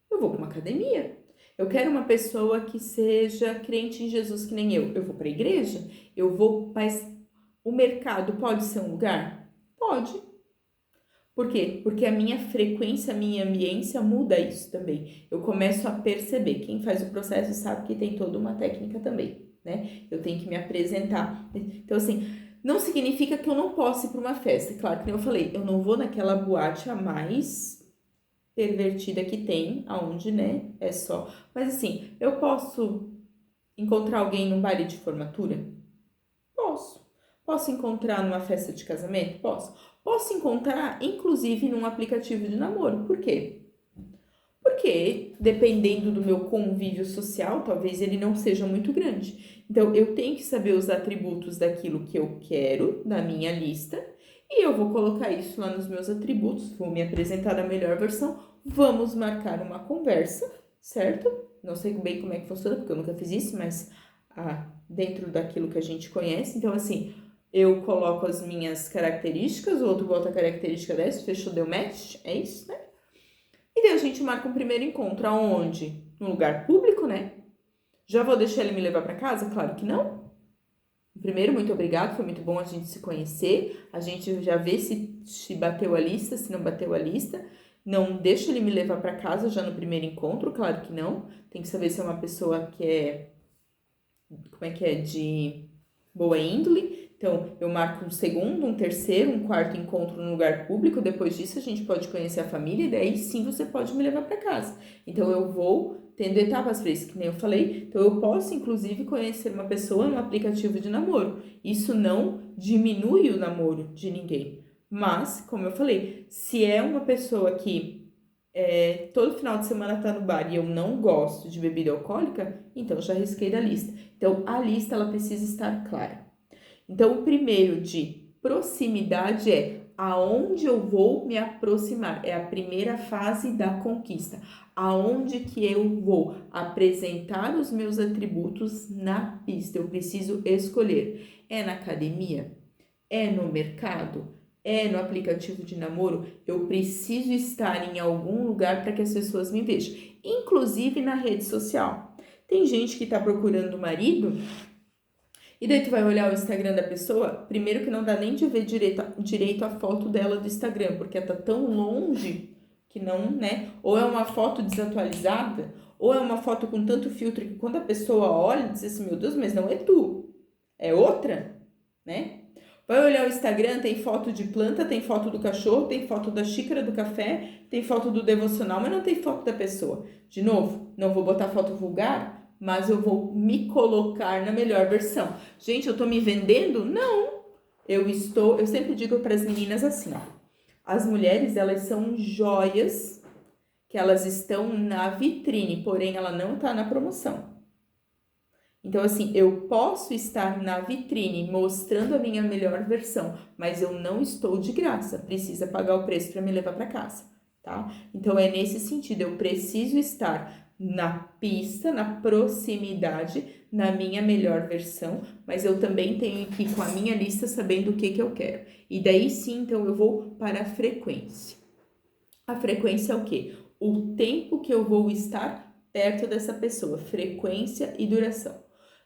Eu vou para uma academia. Eu quero uma pessoa que seja crente em Jesus, que nem eu. Eu vou para a igreja. Eu vou, mas o mercado pode ser um lugar? Pode. Por quê? Porque a minha frequência, a minha ambiência muda isso também. Eu começo a perceber. Quem faz o processo sabe que tem toda uma técnica também, né? Eu tenho que me apresentar. Então, assim, não significa que eu não possa ir para uma festa. Claro, como eu falei, eu não vou naquela boate a mais pervertida que tem, aonde, né, é só. Mas, assim, eu posso encontrar alguém num baile de formatura? Posso. Posso encontrar numa festa de casamento? Posso. Posso encontrar, inclusive, num aplicativo de namoro. Por quê? Porque, dependendo do meu convívio social, talvez ele não seja muito grande. Então, eu tenho que saber os atributos daquilo que eu quero, da minha lista, e eu vou colocar isso lá nos meus atributos, vou me apresentar da melhor versão, vamos marcar uma conversa, certo? Não sei bem como é que funciona, porque eu nunca fiz isso, mas dentro daquilo que a gente conhece. Então, assim, eu coloco as minhas características, o outro bota a característica dessa, fechou, deu match, é isso, né? E daí a gente marca um primeiro encontro, aonde? Num lugar público, né? Já vou deixar ele me levar para casa? Claro que não. Primeiro, muito obrigado, foi muito bom a gente se conhecer, a gente já vê se bateu a lista, se não bateu a lista. Não deixa ele me levar para casa já no primeiro encontro, claro que não. Tem que saber se é uma pessoa que é, como é que é, de boa índole. Então, eu marco um segundo, um terceiro, um quarto encontro no lugar público. Depois disso, a gente pode conhecer a família e daí sim você pode me levar para casa. Então, eu vou tendo etapas para isso, que nem eu falei. Então, eu posso, inclusive, conhecer uma pessoa no aplicativo de namoro. Isso não diminui o namoro de ninguém. Mas, como eu falei, se é uma pessoa que todo final de semana tá no bar e eu não gosto de bebida alcoólica, então já risquei da lista. Então, a lista ela precisa estar clara. Então, o primeiro de proximidade é aonde eu vou me aproximar. É a primeira fase da conquista. Aonde que eu vou apresentar os meus atributos na pista. Eu preciso escolher. É na academia? É no mercado? É no aplicativo de namoro? Eu preciso estar em algum lugar para que as pessoas me vejam. Inclusive na rede social. Tem gente que está procurando marido e daí tu vai olhar o Instagram da pessoa, primeiro que não dá nem de ver direito a foto dela do Instagram, porque ela tá tão longe que não, né? Ou é uma foto desatualizada, ou é uma foto com tanto filtro que quando a pessoa olha, diz assim, meu Deus, mas não é tu, é outra, né? Vai olhar o Instagram, tem foto de planta, tem foto do cachorro, tem foto da xícara do café, tem foto do devocional, mas não tem foto da pessoa. De novo, não vou botar foto vulgar, mas eu vou me colocar na melhor versão. Gente, eu tô me vendendo? Não. Eu sempre digo para as meninas assim, ó. As mulheres, elas são joias que elas estão na vitrine, porém ela não tá na promoção. Então, assim, eu posso estar na vitrine mostrando a minha melhor versão, mas eu não estou de graça, precisa pagar o preço para me levar para casa, tá? Então, é nesse sentido, eu preciso estar na pista, na proximidade, na minha melhor versão, mas eu também tenho que ir com a minha lista sabendo o que eu quero. E daí sim, então, eu vou para a frequência. A frequência é o quê? O tempo que eu vou estar perto dessa pessoa, frequência e duração.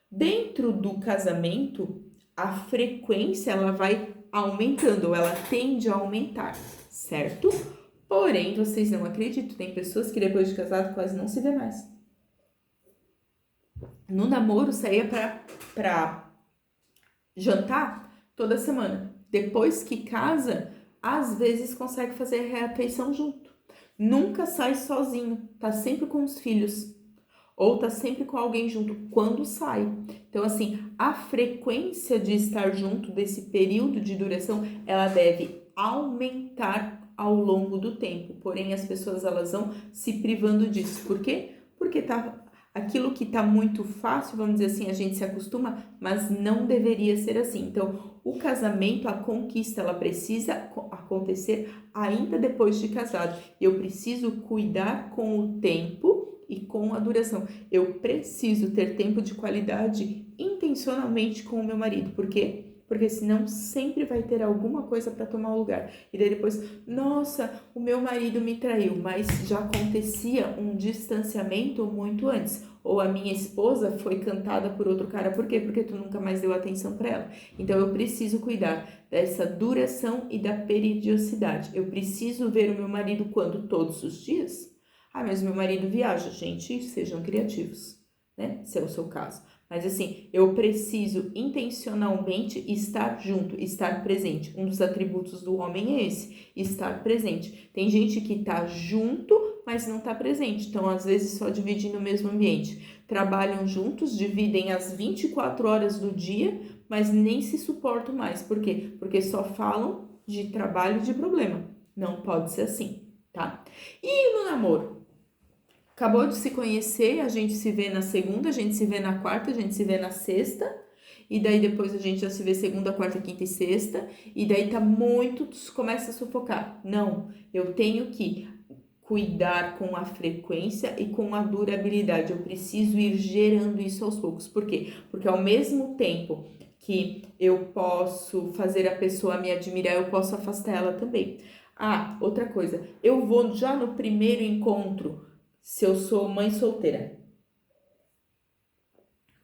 Dentro do casamento, a frequência ela vai aumentando, ela tende a aumentar, certo? Porém, vocês não acreditam, tem pessoas que depois de casado quase não se vê mais. No namoro, saía pra jantar toda semana. Depois que casa, às vezes consegue fazer a refeição junto. Nunca sai sozinho, tá sempre com os filhos. Ou tá sempre com alguém junto quando sai. Então, assim, a frequência de estar junto desse período de duração, ela deve aumentar ao longo do tempo. Porém, as pessoas, elas vão se privando disso. Por quê? Porque aquilo que tá muito fácil, vamos dizer assim, a gente se acostuma, mas não deveria ser assim. Então, o casamento, a conquista, ela precisa acontecer ainda depois de casado. Eu preciso cuidar com o tempo e com a duração. Eu preciso ter tempo de qualidade intencionalmente com o meu marido. Por quê? Porque senão sempre vai ter alguma coisa para tomar o lugar. E daí depois, nossa, o meu marido me traiu, mas já acontecia um distanciamento muito antes. Ou a minha esposa foi cantada por outro cara. Por quê? Porque tu nunca mais deu atenção para ela. Então eu preciso cuidar dessa duração e da periodicidade. Eu preciso ver o meu marido quando? Todos os dias? Ah, mas meu marido viaja. Gente, sejam criativos, né? Se é o seu caso. Mas assim, eu preciso intencionalmente estar junto, estar presente. Um dos atributos do homem é esse, estar presente. Tem gente que tá junto, mas não tá presente. Então, às vezes, só dividem no mesmo ambiente. Trabalham juntos, dividem as 24 horas do dia, mas nem se suportam mais. Por quê? Porque só falam de trabalho e de problema. Não pode ser assim, tá? E no namoro? Acabou de se conhecer, a gente se vê na segunda, a gente se vê na quarta, a gente se vê na sexta, e daí depois a gente já se vê segunda, quarta, quinta e sexta, e daí tá muito, começa a sufocar. Não, eu tenho que cuidar com a frequência e com a durabilidade. Eu preciso ir gerando isso aos poucos. Por quê? Porque ao mesmo tempo que eu posso fazer a pessoa me admirar, eu posso afastar ela também. Ah, outra coisa, eu vou já no primeiro encontro, se eu sou mãe solteira,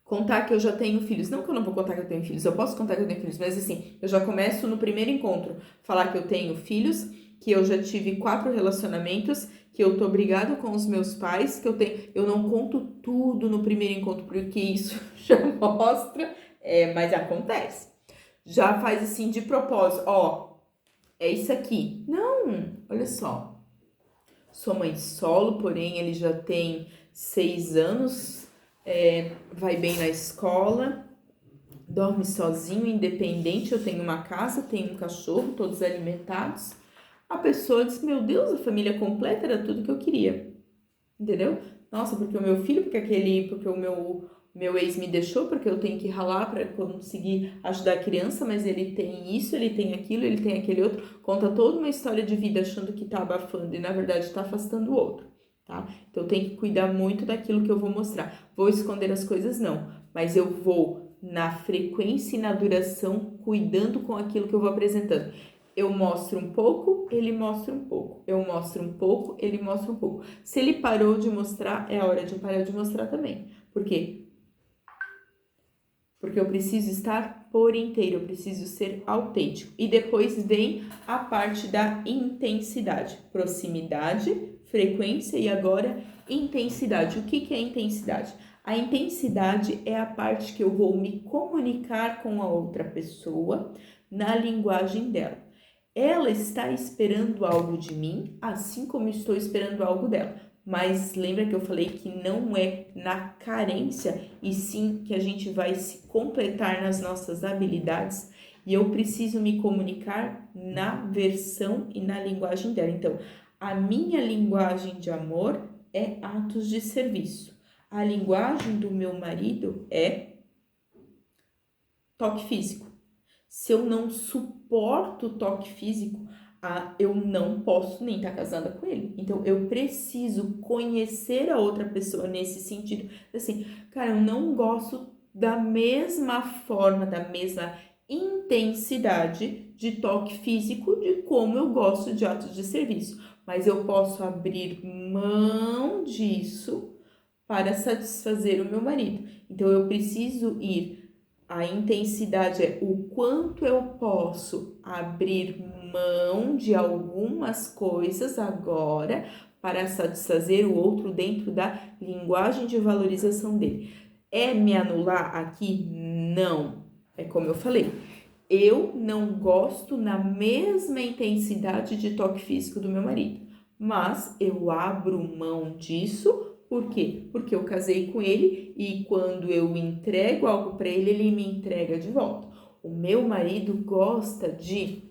contar que eu já tenho filhos. Não que eu não vou contar que eu tenho filhos, eu posso contar que eu tenho filhos, mas assim, eu já começo no primeiro encontro, falar que eu tenho filhos, que eu já tive 4 relacionamentos, que eu tô brigado com os meus pais, que eu não conto tudo no primeiro encontro, porque isso já mostra, mas acontece. Já faz assim de propósito, ó, é isso aqui. Não, olha só. Sou mãe solo, porém ele já tem 6 anos, vai bem na escola, dorme sozinho, independente. Eu tenho uma casa, tenho um cachorro, todos alimentados. A pessoa diz: meu Deus, a família completa era tudo que eu queria, entendeu? Nossa, porque o meu filho, porque o meu ex me deixou, porque eu tenho que ralar para conseguir ajudar a criança, mas ele tem isso, ele tem aquilo, ele tem aquele outro. Conta toda uma história de vida achando que tá abafando e na verdade tá afastando o outro, tá? Então eu tenho que cuidar muito daquilo que eu vou mostrar. Vou esconder as coisas, não, mas eu vou na frequência e na duração cuidando com aquilo que eu vou apresentando. Eu mostro um pouco, ele mostra um pouco. Eu mostro um pouco, ele mostra um pouco. Se ele parou de mostrar, é a hora de eu parar de mostrar também. Por quê? Porque eu preciso estar por inteiro, eu preciso ser autêntico. E depois vem a parte da intensidade. Proximidade, frequência e agora intensidade. O que é intensidade? A intensidade é a parte que eu vou me comunicar com a outra pessoa na linguagem dela. Ela está esperando algo de mim, assim como estou esperando algo dela. Mas lembra que eu falei que não é na carência, e sim que a gente vai se completar nas nossas habilidades, e eu preciso me comunicar na versão e na linguagem dela. Então, a minha linguagem de amor é atos de serviço. A linguagem do meu marido é toque físico. Se eu não suporto o toque físico, eu não posso nem estar casada com ele. Então, eu preciso conhecer a outra pessoa nesse sentido. Assim, cara, eu não gosto da mesma forma, da mesma intensidade de toque físico de como eu gosto de atos de serviço. Mas eu posso abrir mão disso para satisfazer o meu marido. Então, eu preciso ir. A intensidade é o quanto eu posso abrir mão de algumas coisas agora para satisfazer o outro dentro da linguagem de valorização dele. É me anular aqui? Não. É como eu falei. Eu não gosto na mesma intensidade de toque físico do meu marido, mas eu abro mão disso. Por quê? Porque eu casei com ele e quando eu entrego algo para ele, ele me entrega de volta. O meu marido gosta de...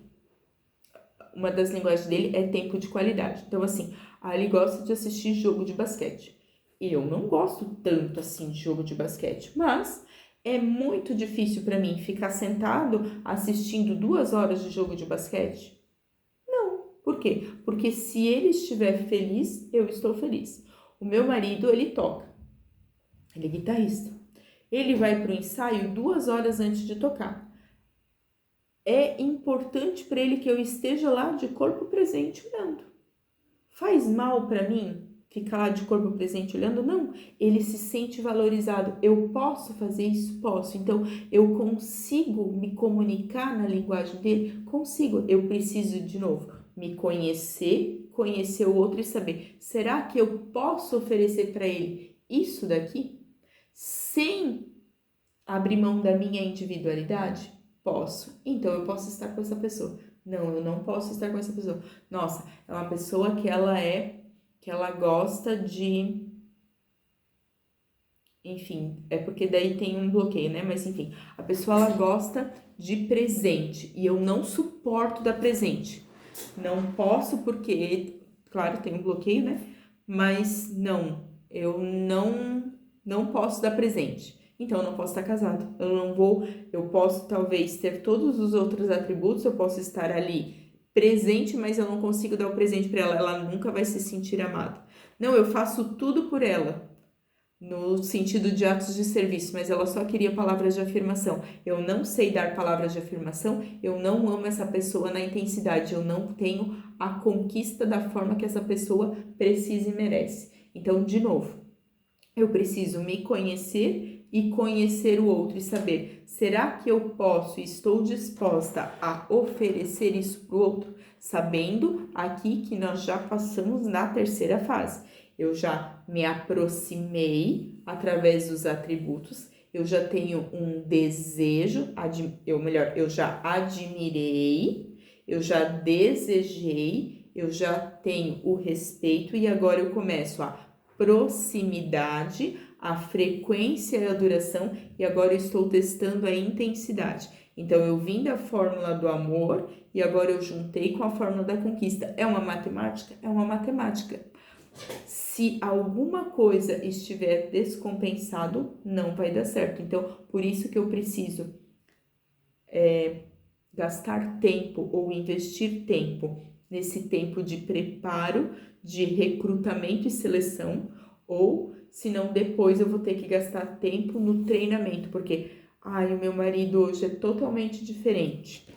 Uma das linguagens dele é tempo de qualidade. Então, assim, ele gosta de assistir jogo de basquete. Eu não gosto tanto assim de jogo de basquete, mas é muito difícil para mim ficar sentado assistindo 2 horas de jogo de basquete. Por quê? Porque se ele estiver feliz, eu estou feliz. O meu marido, ele toca, ele é guitarrista. Ele vai para o ensaio 2 horas antes de tocar. É importante para ele que eu esteja lá de corpo presente olhando. Faz mal para mim ficar lá de corpo presente olhando? Não. Ele se sente valorizado. Eu posso fazer isso? Posso. Então, eu consigo me comunicar na linguagem dele? Consigo. Eu preciso, de novo, me conhecer, conhecer o outro e saber, será que eu posso oferecer para ele isso daqui? Sem abrir mão da minha individualidade? Posso. Então, eu posso estar com essa pessoa. Não, eu não posso estar com essa pessoa. Nossa, é uma pessoa que ela gosta de... Enfim, é porque daí tem um bloqueio, né? Mas enfim, a pessoa ela gosta de presente e eu não suporto dar presente. Não posso porque, claro, tem um bloqueio, né? Mas não, eu não posso dar presente. Então, eu não posso estar casado. Eu posso talvez ter todos os outros atributos, eu posso estar ali presente, mas eu não consigo dar o presente para ela. Ela nunca vai se sentir amada. Não, eu faço tudo por ela, no sentido de atos de serviço, mas ela só queria palavras de afirmação. Eu não sei dar palavras de afirmação, eu não amo essa pessoa na intensidade, eu não tenho a conquista da forma que essa pessoa precisa e merece. Então, de novo, eu preciso me conhecer e conhecer o outro e saber, será que eu posso e estou disposta a oferecer isso para o outro? Sabendo aqui que nós já passamos na terceira fase. Eu já me aproximei através dos atributos, eu já tenho um desejo, eu já admirei, eu já desejei, eu já tenho o respeito e agora eu começo a proximidade, a frequência e a duração, e agora eu estou testando a intensidade. Então, eu vim da fórmula do amor e agora eu juntei com a fórmula da conquista. É uma matemática? É uma matemática. Se alguma coisa estiver descompensado, não vai dar certo. Então, por isso que eu preciso gastar tempo ou investir tempo nesse tempo de preparo, de recrutamento e seleção, ou senão depois eu vou ter que gastar tempo no treinamento, porque o meu marido hoje é totalmente diferente.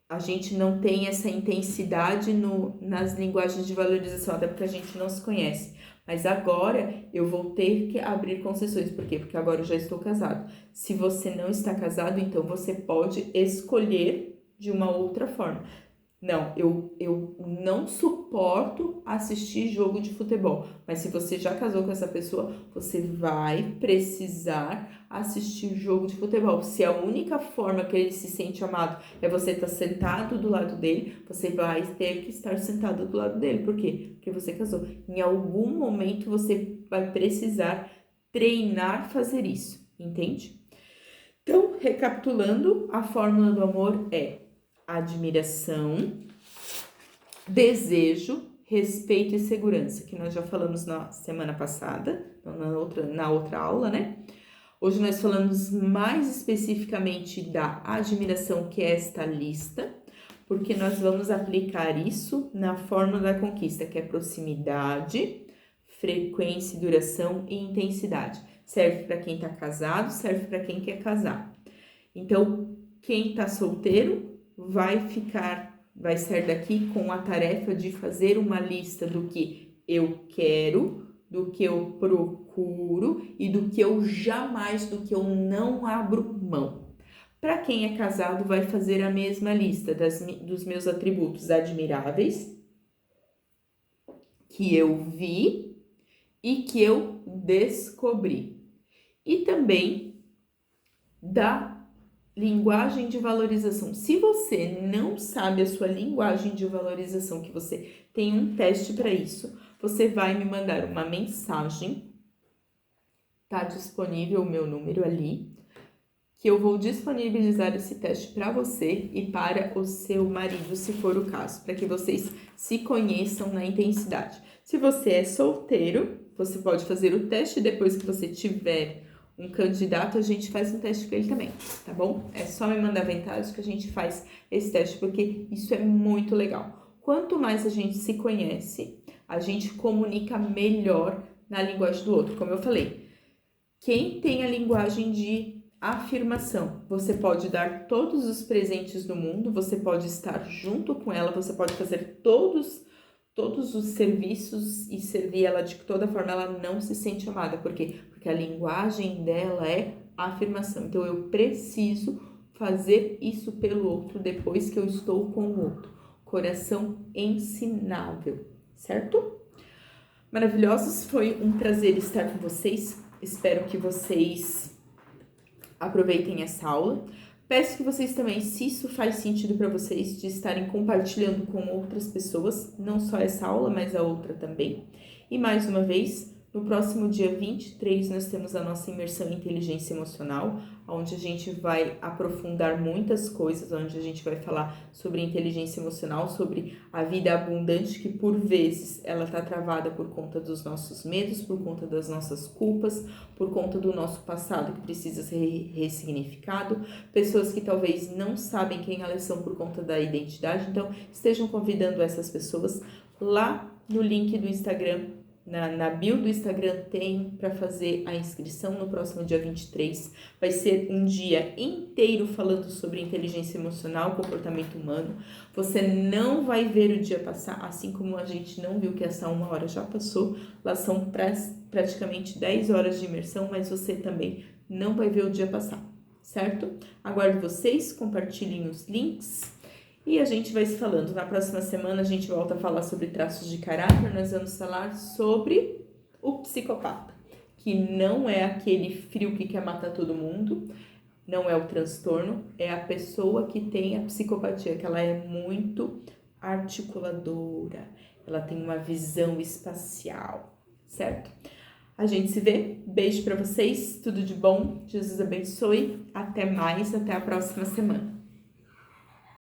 A gente não tem essa intensidade nas linguagens de valorização, até porque a gente não se conhece. Mas agora eu vou ter que abrir concessões. Por quê? Porque agora eu já estou casado. Se você não está casado, então você pode escolher de uma outra forma. Não, eu não suporto assistir jogo de futebol. Mas se você já casou com essa pessoa, você vai precisar assistir jogo de futebol. Se a única forma que ele se sente amado é você estar sentado do lado dele, você vai ter que estar sentado do lado dele. Por quê? Porque você casou. Em algum momento você vai precisar treinar fazer isso, entende? Então, recapitulando, a fórmula do amor é admiração, desejo, respeito e segurança, que nós já falamos na semana passada, na outra aula, né? Hoje nós falamos mais especificamente da admiração, que é esta lista, porque nós vamos aplicar isso na fórmula da conquista, que é proximidade, frequência, duração e intensidade. Serve para quem está casado, serve para quem quer casar. Então, quem está solteiro vai sair daqui com a tarefa de fazer uma lista do que eu quero, do que eu procuro e do que eu não abro mão. Para quem é casado, vai fazer a mesma lista dos meus atributos admiráveis, que eu vi e que eu descobri. E também da linguagem de valorização. Se você não sabe a sua linguagem de valorização, que você tem um teste para isso, você vai me mandar uma mensagem, tá disponível o meu número ali, que eu vou disponibilizar esse teste para você e para o seu marido, se for o caso, para que vocês se conheçam na intensidade. Se você é solteiro, você pode fazer o teste. Depois que você tiver um candidato, a gente faz um teste com ele também, tá bom? É só me mandar mensagem que a gente faz esse teste, porque isso é muito legal. Quanto mais a gente se conhece, a gente comunica melhor na linguagem do outro. Como eu falei, quem tem a linguagem de afirmação, você pode dar todos os presentes do mundo, você pode estar junto com ela, você pode fazer todos os serviços e servir ela de toda forma, ela não se sente amada. Por quê? Porque a linguagem dela é afirmação. Então, eu preciso fazer isso pelo outro depois que eu estou com o outro. Coração ensinável, certo? Maravilhosos, foi um prazer estar com vocês. Espero que vocês aproveitem essa aula. Peço que vocês também, se isso faz sentido para vocês, de estarem compartilhando com outras pessoas, não só essa aula, mas a outra também. E mais uma vez, no próximo dia 23, nós temos a nossa imersão em inteligência emocional, onde a gente vai aprofundar muitas coisas, onde a gente vai falar sobre inteligência emocional, sobre a vida abundante, que por vezes ela está travada por conta dos nossos medos, por conta das nossas culpas, por conta do nosso passado que precisa ser ressignificado, pessoas que talvez não sabem quem elas são por conta da identidade. Então, estejam convidando essas pessoas lá no link do Instagram. Na bio do Instagram tem para fazer a inscrição no próximo dia 23. Vai ser um dia inteiro falando sobre inteligência emocional, comportamento humano. Você não vai ver o dia passar, assim como a gente não viu que essa 1 hora já passou. Lá são praticamente 10 horas de imersão, mas você também não vai ver o dia passar, certo? Aguardo vocês, compartilhem os links. E a gente vai se falando. Na próxima semana a gente volta a falar sobre traços de caráter. Nós vamos falar sobre o psicopata, que não é aquele frio que quer matar todo mundo, não é o transtorno, é a pessoa que tem a psicopatia, que ela é muito articuladora, ela tem uma visão espacial, certo? A gente se vê. Beijo para vocês, tudo de bom, Jesus abençoe, até mais, até a próxima semana.